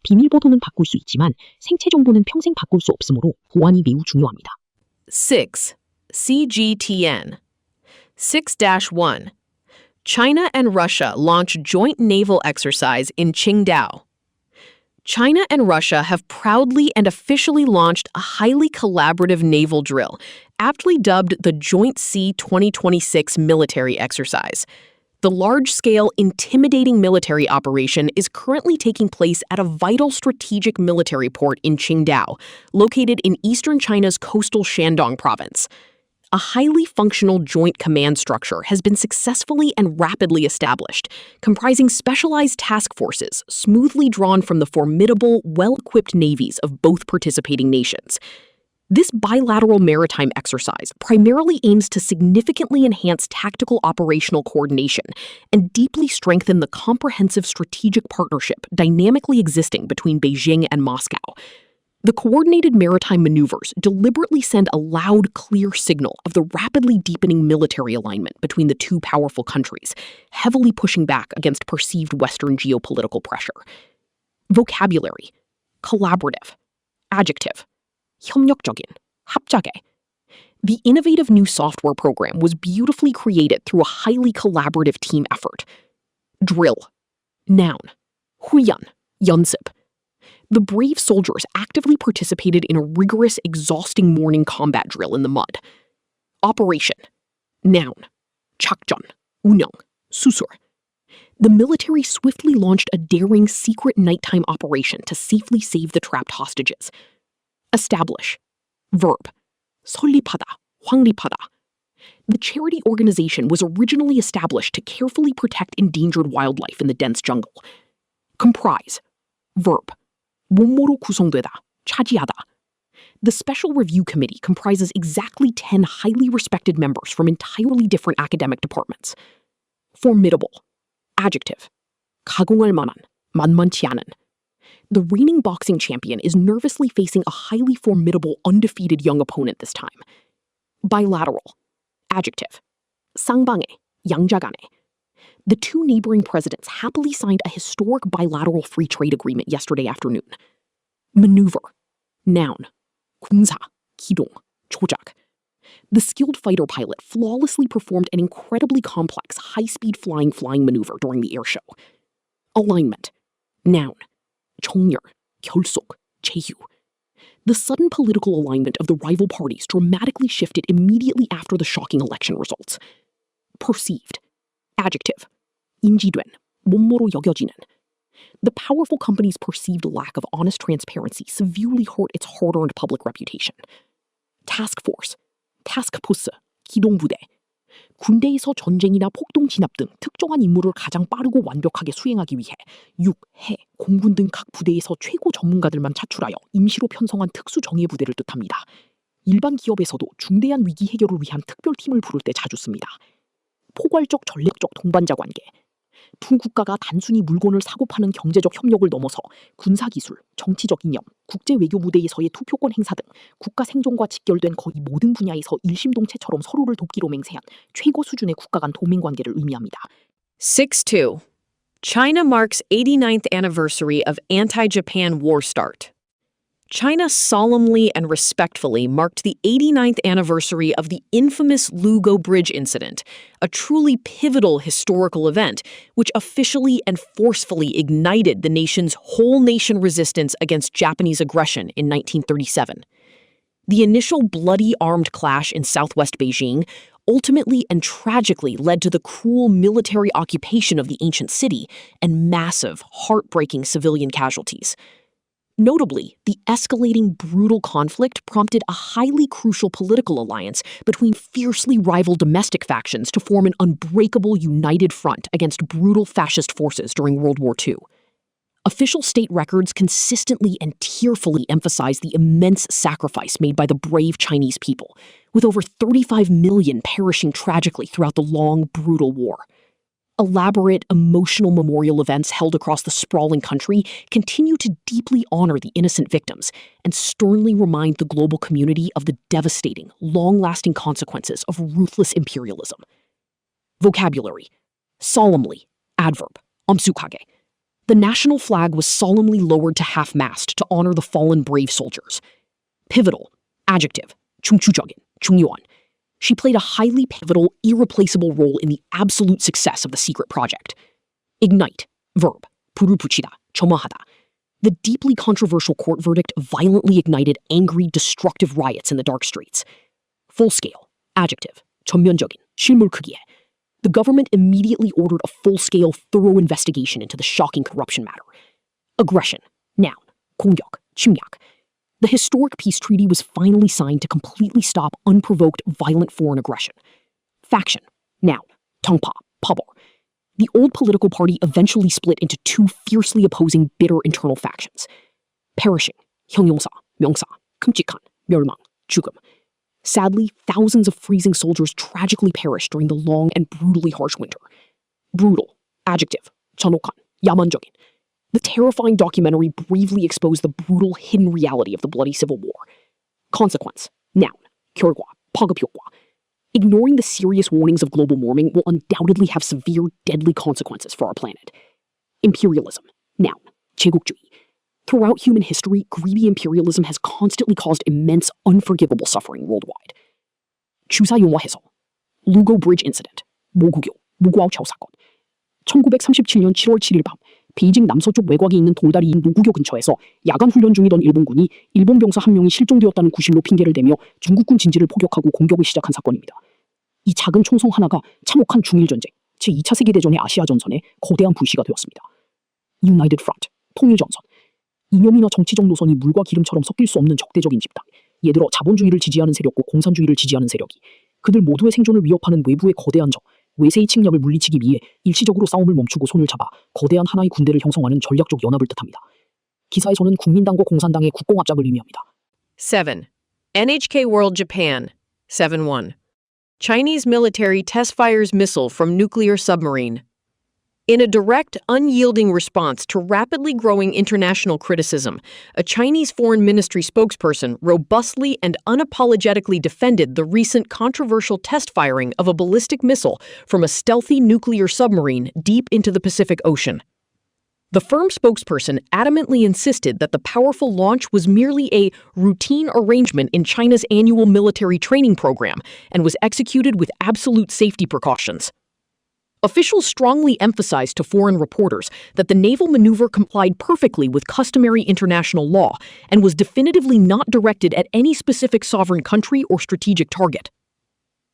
비밀번호는 바꿀 수 있지만 생체 정보는 평생 바꿀 수 없으므로 보안이 매우 중요합니다.
6. CGTN 6-1. China and Russia launch joint naval exercise in Qingdao. China and Russia have proudly and officially launched a highly collaborative naval drill, aptly dubbed the Joint Sea 2026 military exercise. The large-scale, intimidating military operation is currently taking place at a vital strategic military port in Qingdao, located in eastern China's coastal Shandong province. A highly functional joint command structure has been successfully and rapidly established, comprising specialized task forces smoothly drawn from the formidable, well-equipped navies of both participating nations. This bilateral maritime exercise primarily aims to significantly enhance tactical operational coordination and deeply strengthen the comprehensive strategic partnership dynamically existing between Beijing and Moscow. The coordinated maritime maneuvers deliberately send a loud, clear signal of the rapidly deepening military alignment between the two powerful countries, heavily pushing back against perceived Western geopolitical pressure. Vocabulary. Collaborative. Adjective. 협력적인, 합작의. The innovative new software program was beautifully created through a highly collaborative team effort. Drill. Noun. 훈련, 연습. The brave soldiers actively participated in a rigorous, exhausting morning combat drill in the mud. Operation. Noun. 작전, 운영, 수술. The military swiftly launched a daring, secret nighttime operation to safely save the trapped hostages. Establish. Verb. 설립하다, 확립하다. The charity organization was originally established to carefully protect endangered wildlife in the dense jungle. Comprise. Verb. 몸모로 구성되다, 차지하다. The Special Review Committee comprises exactly 10 highly respected members from entirely different academic departments. Formidable. Adjective. 가공할 만한, 만만치 않은. The reigning boxing champion is nervously facing a highly formidable, undefeated young opponent this time. Bilateral. Adjective. 쌍방의, 양자간의. The two neighboring presidents happily signed a historic bilateral free trade agreement yesterday afternoon. Maneuver. Noun. 군사, 기동, 조작. The skilled fighter pilot flawlessly performed an incredibly complex, high-speed flying maneuver during the air show. Alignment. Noun. 정렬, 결속, 제휴. The sudden political alignment of the rival parties dramatically shifted immediately after the shocking election results. Perceived. Adjective. 인지된, 몸모로 여겨지는. The powerful company's perceived lack of honest transparency severely hurt its hard-earned public reputation. Task force. 타스크포스, 기동부대. 군대에서 전쟁이나 폭동 진압 등 특정한 임무를 가장 빠르고 완벽하게 수행하기 위해 육, 해, 공군 등 각 부대에서 최고 전문가들만 차출하여 임시로 편성한 특수 정예 부대를 뜻합니다. 일반 기업에서도 중대한 위기 해결을 위한 특별팀을 부를 때 자주 씁니다. 포괄적 전략적 동반자 관계.
두 국가가 단순히 물건을 사고 파는 경제적 협력을 넘어서 군사기술, 정치적 이념, 국제 외교 무대에서의 투표권 행사 등 국가 생존과 직결된 거의 모든 분야에서 일심동체처럼 서로를 돕기로 맹세한 최고 수준의 국가 간 동맹관계를 의미합니다.
6-2. China marks 89th anniversary of anti-Japan war start. China solemnly and respectfully marked the 89th anniversary of the infamous Lugo Bridge incident, a truly pivotal historical event which officially and forcefully ignited the nation's whole nation resistance against Japanese aggression in 1937. The initial bloody armed clash in southwest Beijing ultimately and tragically led to the cruel military occupation of the ancient city and massive, heartbreaking civilian casualties. Notably, the escalating brutal conflict prompted a highly crucial political alliance between fiercely rival domestic factions to form an unbreakable united front against brutal fascist forces during World War II. Official state records consistently and tearfully emphasize the immense sacrifice made by the brave Chinese people, with over 35 million perishing tragically throughout the long, brutal war. Elaborate, emotional memorial events held across the sprawling country continue to deeply honor the innocent victims and sternly remind the global community of the devastating, long-lasting consequences of ruthless imperialism. Vocabulary. Solemnly. Adverb. 엄숙하게. The national flag was solemnly lowered to half-mast to honor the fallen brave soldiers. Pivotal. Adjective. 중추적인. 중요한. She played a highly pivotal, irreplaceable role in the absolute success of the secret project. Ignite. Verb. 불을 붙이다. 점화하다. The deeply controversial court verdict violently ignited angry, destructive riots in the dark streets. Full-scale. Adjective. 전면적인. 실물 크기에. The government immediately ordered a full-scale, thorough investigation into the shocking corruption matter. Aggression. Noun. 공격. 침략. The historic peace treaty was finally signed to completely stop unprovoked violent foreign aggression. Faction. Noun. 정파. 파벌. The old political party eventually split into two fiercely opposing bitter internal factions. Perishing. 형용사. 명사. 끔찍한. 멸망. 죽음. Sadly, thousands of freezing soldiers tragically perished during the long and brutally harsh winter. Brutal. Adjective. 잔혹한. 야만적인. The terrifying documentary bravely exposed the brutal, hidden reality of the bloody civil war. Consequence. Noun. 결과. 파급 효과. Ignoring the serious warnings of global warming will undoubtedly have severe, deadly consequences for our planet. Imperialism. Noun. 제국주의. Throughout human history, greedy imperialism has constantly caused immense, unforgivable suffering worldwide. 주사 용어 해석. Lugo Bridge Incident. 모국교. 무구아오 차오 사건. 1937년 7월 7일 밤 베이징 남서쪽 외곽에 있는 돌다리인 노구교 근처에서 야간 훈련 중이던 일본군이 일본 병사 한 명이 실종되었다는 구실로 핑계를 대며 중국군 진지를 포격하고 공격을 시작한 사건입니다. 이 작은 총성 하나가 참혹한 중일전쟁, 제2차 세계대전의 아시아 전선에 거대한 불씨가 되었습니다. United Front, 통일전선. 이념이나 정치적 노선이 물과 기름처럼 섞일 수 없는 적대적인 집단, 예들어 자본주의를 지지하는 세력과 공산주의를 지지하는 세력이 그들 모두의 생존을 위협하는 외부의 거대한 적, 외세의 침략을 물리치기 위해 일시적으로 싸움을 멈추고 손을 잡아 거대한 하나의 군대를 형성하는 전략적 연합을 뜻합니다. 기사에서는 국민당과 공산당의 국공합작을 의미합니다. 7. NHK World Japan. 7-1. Chinese military test fires missile from nuclear submarine. In a direct, unyielding response to rapidly growing international criticism, a Chinese foreign ministry spokesperson robustly and unapologetically defended the recent controversial test firing of a ballistic missile from a stealthy nuclear submarine deep into the Pacific Ocean. The firm spokesperson adamantly insisted that the powerful launch was merely a routine arrangement in China's annual military training program and was executed with absolute safety precautions. Officials strongly emphasized to foreign reporters that the naval maneuver complied perfectly with customary international law and was definitively not directed at any specific sovereign country or strategic target.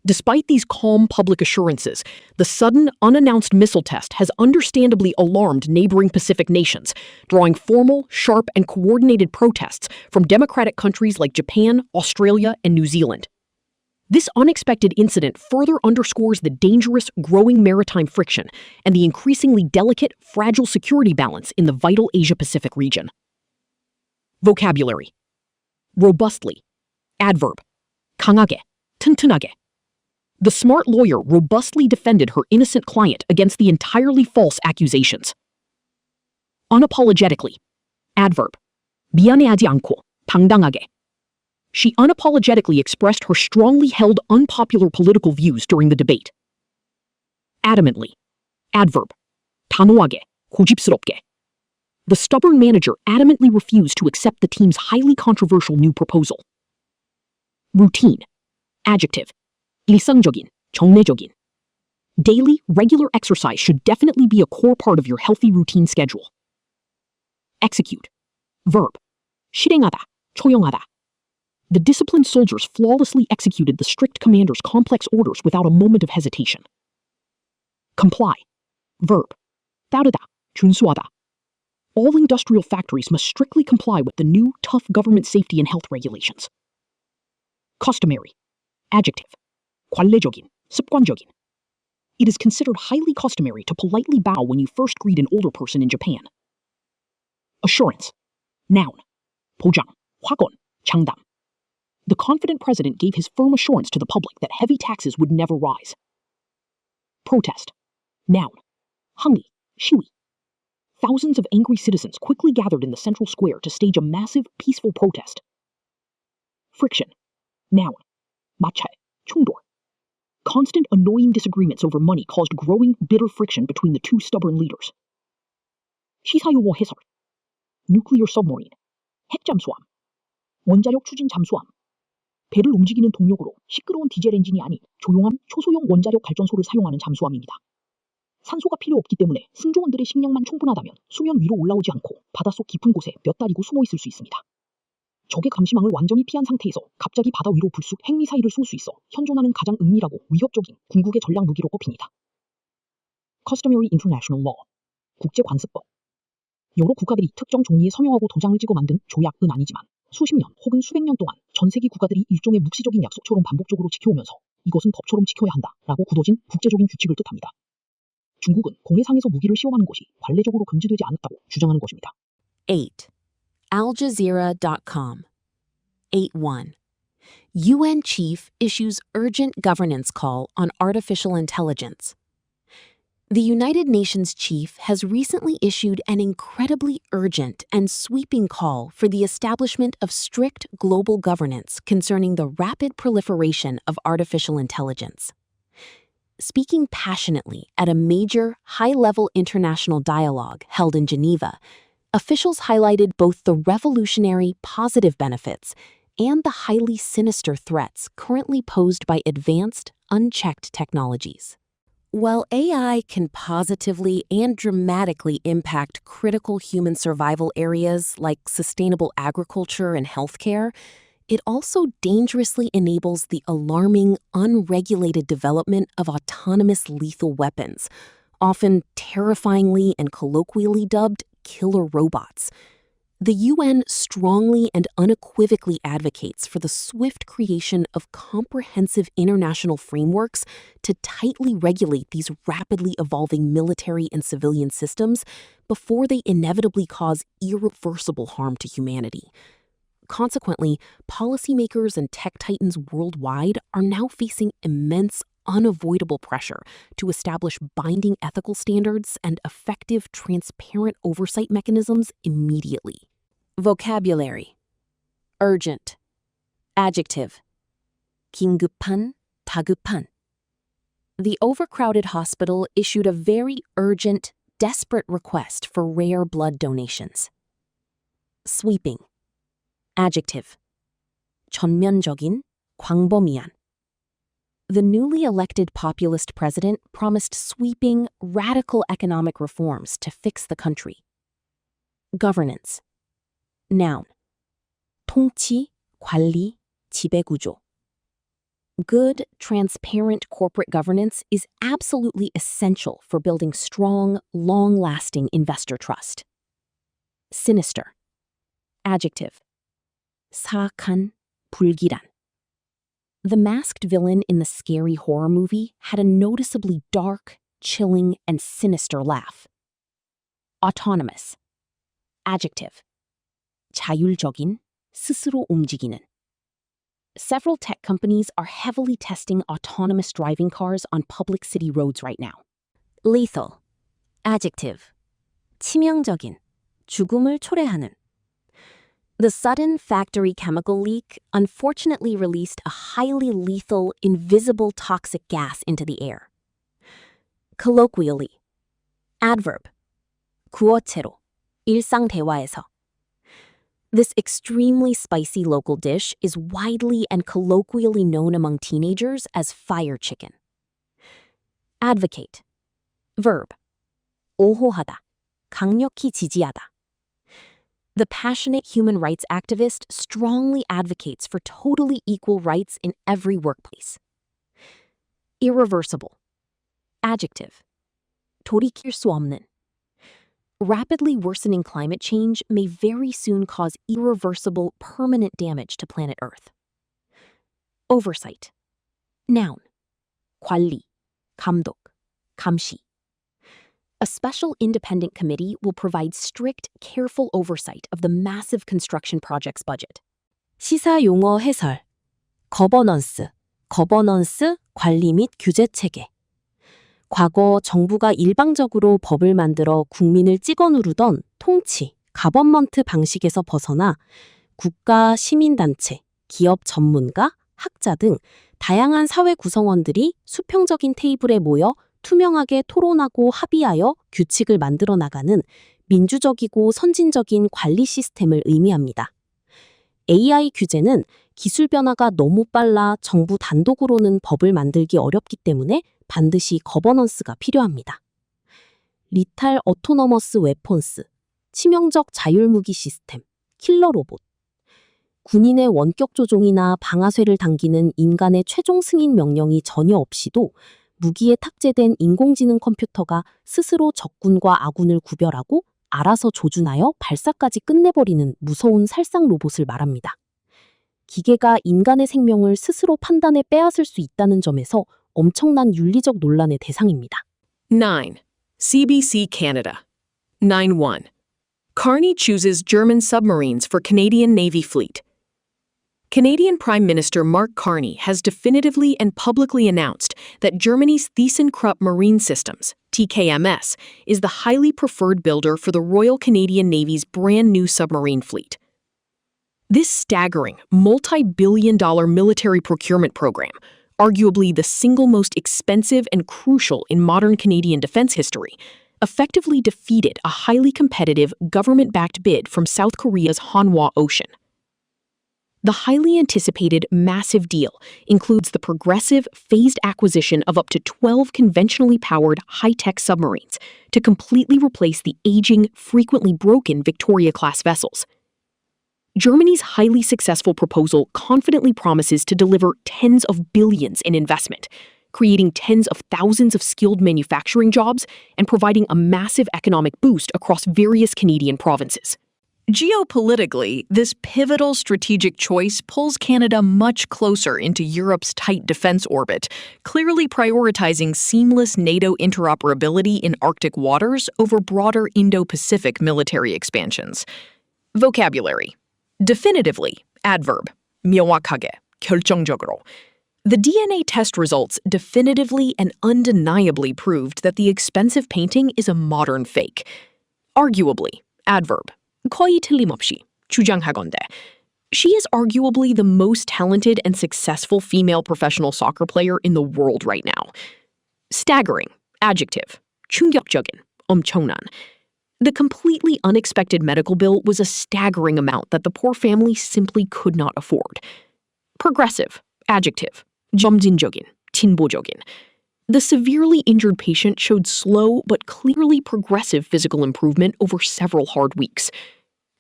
Despite these calm public assurances, the sudden, unannounced missile test has understandably alarmed neighboring Pacific nations, drawing formal, sharp, and coordinated protests from democratic countries like Japan, Australia, and New Zealand. This unexpected incident further underscores the dangerous, growing maritime friction and the increasingly delicate, fragile security balance in the vital Asia-Pacific region. Vocabulary. Robustly. Adverb. 강하게, 튼튼하게.
The smart lawyer robustly defended her innocent client against the entirely false accusations. Unapologetically. Adverb. 미안해하지 않고, 당당하게. She unapologetically expressed her strongly held unpopular political views during the debate. Adamantly. Adverb. 단호하게, 고집스럽게. The stubborn manager adamantly refused to accept the team's highly controversial new proposal. Routine. Adjective. 일상적인, 정례적인. Daily, regular exercise should definitely be a core part of your healthy routine schedule. Execute. Verb. 실행하다, 초용하다. The disciplined soldiers flawlessly executed the strict commander's complex orders without a moment of hesitation. Comply. Verb. 따르다, 준수하다. All industrial factories must strictly comply with the new, tough government safety and health regulations. Customary. Adjective. 관례적인, 습관적인. It is considered highly customary to politely bow when you first greet an older person in Japan. Assurance. Noun. 보장, 확언, 장담. The confident president gave his firm assurance to the public that heavy taxes would never rise. Protest. Noun. 항의, 시위. Thousands of angry citizens quickly gathered in the central square to stage a massive, peaceful protest. Friction. Noun. 마찰, 충돌. Constant annoying disagreements over money caused growing, bitter friction between the two stubborn leaders. 시사용어 해설. Nuclear submarine. 핵 잠수함. 원자력 추진 잠수함. 배를 움직이는 동력으로 시끄러운 디젤 엔진이 아닌 조용한 초소형 원자력 발전소를 사용하는 잠수함입니다. 산소가 필요 없기 때문에 승조원들의 식량만 충분하다면 수면 위로 올라오지 않고 바닷속 깊은 곳에 몇 달이고 숨어 있을 수 있습니다. 적의 감시망을 완전히 피한 상태에서 갑자기 바다 위로 불쑥 핵미사일을 쏠 수 있어 현존하는 가장 은밀하고 위협적인 궁극의 전략 무기로 꼽힙니다. Customary International Law. 국제관습법. 여러 국가들이 특정 종이에 서명하고 도장을 찍어 만든 조약은 아니지만 수십 년 혹은 수백 년 동안 전 세계 국가들이 일종의 묵시적인 약속처럼 반복적으로 지켜오면서 이것은 법처럼 지켜야 한다라고 굳어진 국제적인 규칙을 뜻합니다. 중국은 공해상에서 무기를 시험하는 것이 관례적으로 금지되지 않았다고 주장하는 것입니다.
8. AlJazeera.com 8.1. UN chief issues urgent governance call on artificial intelligence. The United Nations chief has recently issued an incredibly urgent and sweeping call for the establishment of strict global governance concerning the rapid proliferation of artificial intelligence. Speaking passionately at a major, high-level international dialogue held in Geneva, officials highlighted both the revolutionary positive benefits and the highly sinister threats currently posed by advanced, unchecked technologies. While AI can positively and dramatically impact critical human survival areas like sustainable agriculture and healthcare, it also dangerously enables the alarming, unregulated development of autonomous lethal weapons, often terrifyingly and colloquially dubbed killer robots. The UN strongly and unequivocally advocates for the swift creation of comprehensive international frameworks to tightly regulate these rapidly evolving military and civilian systems before they inevitably cause irreversible harm to humanity. Consequently, policymakers and tech titans worldwide are now facing immense, unavoidable pressure to establish binding ethical standards and effective, transparent oversight mechanisms immediately. Vocabulary. Urgent. Adjective. 긴급한, 다급한. The overcrowded hospital issued a very urgent, desperate request for rare blood donations. Sweeping. Adjective. 전면적인, 광범위한. The newly elected populist president promised sweeping, radical economic reforms to fix the country. Governance. Noun. 통치, 관리, 지배구조. Good, transparent corporate governance is absolutely essential for building strong, long-lasting investor trust. Sinister. Adjective. 사악한, 불길한. The masked villain in the scary horror movie had a noticeably dark, chilling, and sinister laugh. Autonomous. Adjective. 자율적인, 스스로 움직이는.
Several tech companies are heavily testing autonomous driving cars on public city roads right now.
lethal, adjective, 치명적인, 죽음을 초래하는. The sudden factory chemical leak unfortunately released a highly lethal, invisible toxic gas into the air. Colloquially, adverb, 구어체로, 일상 대화에서. This extremely spicy local dish is widely and colloquially known among teenagers as fire chicken. Advocate, verb, 옹호하다, 강력히 지지하다. The passionate human rights activist strongly advocates for totally equal rights in every workplace. Irreversible, adjective, 돌이킬 수 없는. Rapidly worsening climate change may very soon cause irreversible, permanent damage to planet Earth. Oversight, noun, 관리, 감독, 감시. A special independent committee will provide strict, careful oversight of the massive construction project's budget. 시사 용어 해설, 거버넌스, 관리 및 규제 체계. 과거 정부가 일방적으로 법을 만들어 국민을 찍어 누르던 통치, 가버먼트 방식에서 벗어나 국가, 시민단체, 기업 전문가, 학자 등 다양한 사회 구성원들이 수평적인 테이블에 모여 투명하게 토론하고 합의하여 규칙을 만들어 나가는 민주적이고 선진적인 관리 시스템을 의미합니다. AI 규제는 기술 변화가 너무 빨라 정부 단독으로는 법을 만들기 어렵기 때문에 반드시 거버넌스가 필요합니다. 리탈 어토너머스 웨폰스, 치명적 자율무기 시스템, 킬러 로봇. 군인의 원격 조종이나 방아쇠를 당기는 인간의 최종 승인 명령이 전혀 없이도 무기에 탑재된 인공지능 컴퓨터가 스스로 적군과 아군을 구별하고 알아서 조준하여 발사까지 끝내버리는 무서운 살상 로봇을 말합니다. 기계가 인간의 생명을 스스로 판단해 빼앗을 수 있다는 점에서 엄청난 윤리적 논란의 대상입니다.
9. CBC Canada. 9.1. Carney chooses German submarines for Canadian Navy fleet. Canadian Prime Minister Mark Carney has definitively and publicly announced that Germany's ThyssenKrupp Marine Systems, TKMS, is the highly preferred builder for the Royal Canadian Navy's brand new submarine fleet. This staggering, multi-billion-dollar military procurement program, arguably the single most expensive and crucial in modern Canadian defense history, effectively defeated a highly competitive government-backed bid from South Korea's Hanwha Ocean. The highly anticipated massive deal includes the progressive, phased acquisition of up to 12 conventionally powered high-tech submarines to completely replace the aging, frequently broken Victoria-class vessels. Germany's highly successful proposal confidently promises to deliver tens of billions in investment, creating tens of thousands of skilled manufacturing jobs and providing a massive economic boost across various Canadian provinces.
Geopolitically, this pivotal strategic choice pulls Canada much closer into Europe's tight defense orbit, clearly prioritizing seamless NATO interoperability in Arctic waters over broader Indo-Pacific military expansions. Vocabulary. Definitively, adverb, 명확하게, 결정적으로. The DNA test results definitively and undeniably proved that the expensive painting is a modern fake. Arguably, adverb, 거의 틀림없이, 주장하건대. She is arguably the most talented and successful female professional soccer player in the world right now. Staggering, adjective, 충격적인, 엄청난. The completely unexpected medical bill was a staggering amount that the poor family simply could not afford. Progressive, adjective, 점진적인, 진보적인. The severely injured patient showed slow but clearly progressive physical improvement over several hard weeks.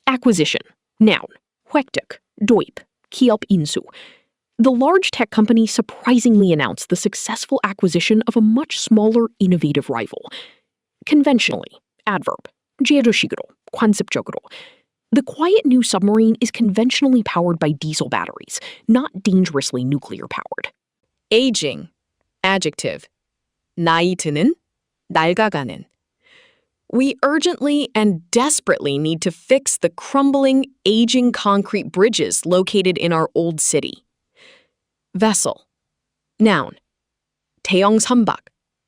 Acquisition, noun, 획득, 도입, 기업 인수. The large tech company surprisingly announced the successful acquisition of a much smaller, innovative rival. Conventionally, adverb, 제도식으로, 관습적으로. The quiet new submarine is conventionally powered by diesel batteries, not dangerously nuclear-powered. Aging, adjective, 나이 드는, 낡아가는. We urgently and desperately need to fix the crumbling, aging concrete bridges located in our old city. vessel. Noun. 대형 선박,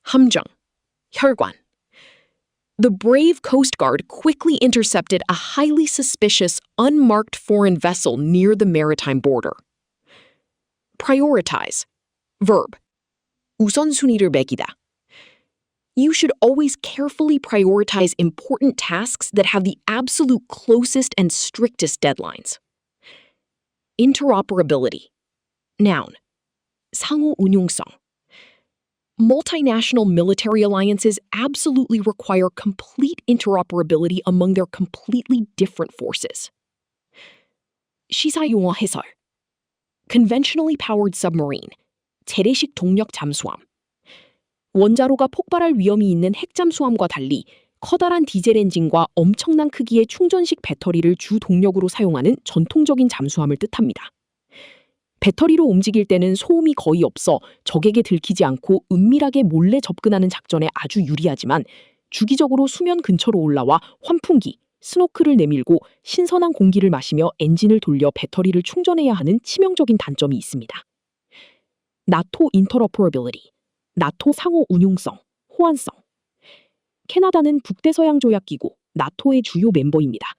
함정, 혈관. The brave Coast Guard quickly intercepted a highly suspicious, unmarked foreign vessel near the maritime border. Prioritize. Verb. 우선순위를 매기다. You should always carefully prioritize important tasks that have the absolute closest and strictest deadlines. Interoperability. Noun. 상호 운용성. Multinational military alliances absolutely require complete interoperability among their completely different forces. 시사용어 해설. Conventionally powered submarine. 재래식 동력 잠수함. 원자로가 폭발할 위험이 있는 핵잠수함과 달리 커다란 디젤 엔진과 엄청난 크기의 충전식 배터리를 주 동력으로 사용하는 전통적인 잠수함을 뜻합니다. 배터리로 움직일 때는 소음이 거의 없어 적에게 들키지 않고 은밀하게 몰래 접근하는 작전에 아주 유리하지만 주기적으로 수면 근처로 올라와 환풍기, 스노클을 내밀고 신선한 공기를 마시며 엔진을 돌려 배터리를 충전해야 하는 치명적인 단점이 있습니다. 나토 인터로퍼러빌리티, 나토 상호 운용성, 호환성. 캐나다는 북대서양조약기구, 나토의 주요 멤버입니다.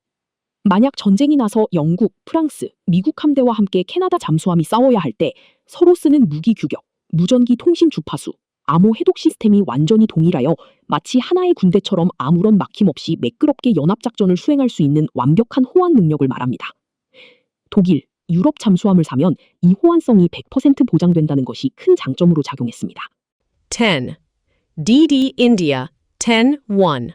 만약 전쟁이 나서 영국, 프랑스, 미국 함대와 함께 캐나다 잠수함이 싸워야 할 때 서로 쓰는 무기 규격, 무전기 통신 주파수, 암호 해독 시스템이 완전히 동일하여 마치 하나의 군대처럼 아무런 막힘 없이 매끄럽게 연합작전을 수행할 수 있는 완벽한 호환 능력을 말합니다. 독일, 유럽 잠수함을 사면 이 호환성이 100% 보장된다는 것이 큰 장점으로 작용했습니다.
10. DD India 10-1.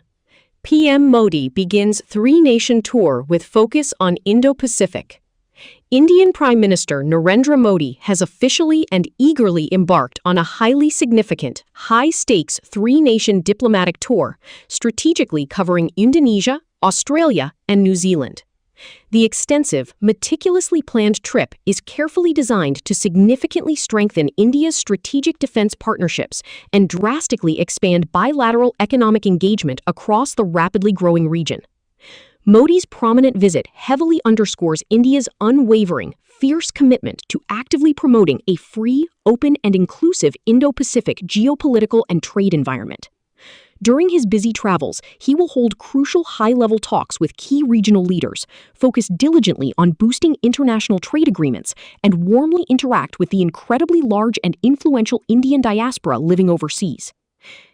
PM Modi begins three-nation tour with focus on Indo-Pacific. Indian Prime Minister Narendra Modi has officially and eagerly embarked on a highly significant, high-stakes three-nation diplomatic tour, strategically covering Indonesia, Australia, and New Zealand. The extensive, meticulously planned trip is carefully designed to significantly strengthen India's strategic defense partnerships and drastically expand bilateral economic engagement across the rapidly growing region. Modi's prominent visit heavily underscores India's unwavering, fierce commitment to actively promoting a free, open, and inclusive Indo-Pacific geopolitical and trade environment. During his busy travels, he will hold crucial high-level talks with key regional leaders, focus diligently on boosting international trade agreements, and warmly interact with the incredibly large and influential Indian diaspora living overseas.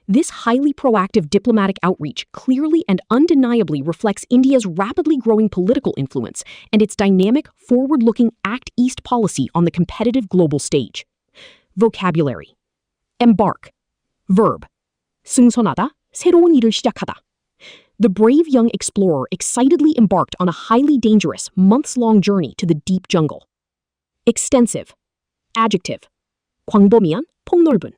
This highly proactive diplomatic outreach clearly and undeniably reflects India's rapidly growing political influence and its dynamic, forward-looking Act East policy on the competitive global stage. Vocabulary. Embark. Verb. 승선하다, 새로운 일을 시작하다. The brave young explorer excitedly embarked on a highly dangerous, months-long journey to the deep jungle. Extensive. Adjective. 광범위한, 폭넓은.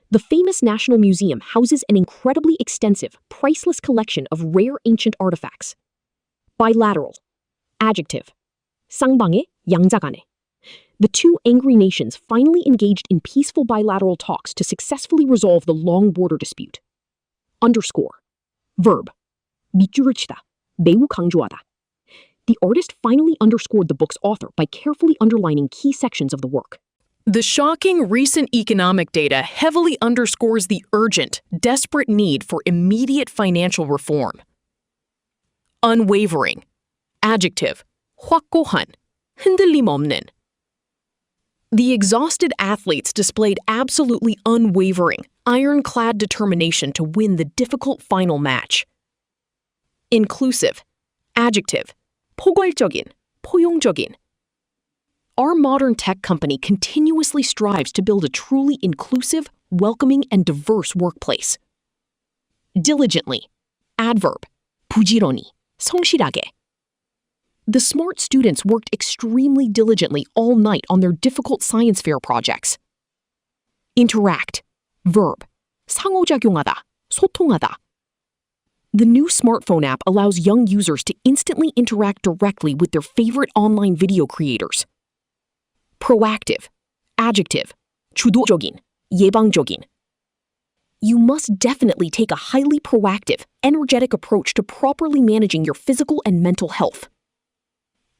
The famous National Museum houses an incredibly extensive, priceless collection of rare ancient artifacts. Bilateral. Adjective. 쌍방의, 양자간의. The two angry nations finally engaged in peaceful bilateral talks to successfully resolve the long border dispute. Underscore. Verb. 밑줄을 치다. 매우 강조하다. The artist finally underscored the book's author by carefully underlining key sections of the work.
The shocking recent economic data heavily underscores the urgent, desperate need for immediate financial reform. Unwavering. Adjective. 확고한. 흔들림 없는. The exhausted athletes displayed absolutely unwavering, ironclad determination to win the difficult final match. Inclusive. Adjective. 포괄적인, 포용적인. Our modern tech company continuously strives to build a truly inclusive, welcoming, and diverse workplace. Diligently. Adverb. 부지런히, 성실하게. The smart students worked extremely diligently all night on their difficult science fair projects. Interact. Verb. 상호작용하다, 소통하다. The new smartphone app allows young users to instantly interact directly with their favorite online video creators. Proactive. Adjective. 주도적인, 예방적인. You must definitely take a highly proactive, energetic approach to properly managing your physical and mental health.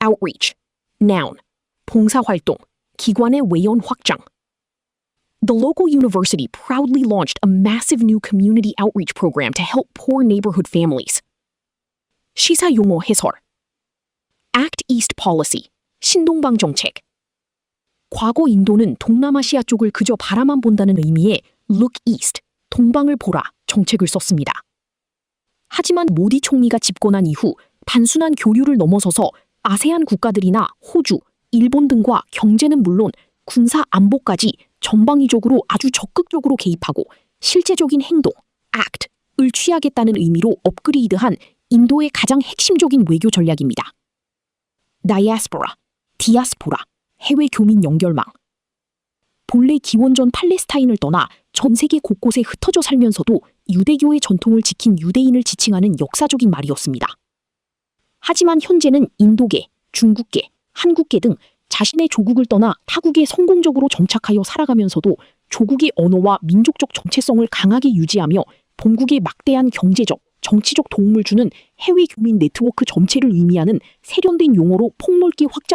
Outreach. Noun. 봉사활동,
기관의 외연 확장. The local university proudly launched a massive new community outreach program to help poor neighborhood families. 시사 용어 해설. Act East Policy, 신동방 정책. 과거 인도는 동남아시아 쪽을 그저 바라만 본다는 의미의 Look East, 동방을 보라 정책을 썼습니다. 하지만 모디 총리가 집권한 이후 단순한 교류를 넘어서서 아세안 국가들이나 호주, 일본 등과 경제는 물론 군사 안보까지 전방위적으로 아주 적극적으로 개입하고 실제적인 행동, act을 취하겠다는 의미로 업그레이드한 인도의 가장 핵심적인 외교 전략입니다. 다이아스포라, 디아스포라, 해외 교민 연결망. 본래 기원전 팔레스타인을 떠나 전 세계 곳곳에 흩어져 살면서도 유대교의 전통을 지킨 유대인을 지칭하는 역사적인 말이었습니다. 하지만 현재는 인도계, 중국계, 한국계 등 자신의 조국을 떠나 타국에 성공적으로 정착하여 살아가면서도 조국의 언어와 민족적 정체성을 강하게 유지하며 본국에 막대한 경제적, 정치적 도움을 주는 해외 교민 네트워크 전체를 의미하는 세련된 용어로 폭넓게 확장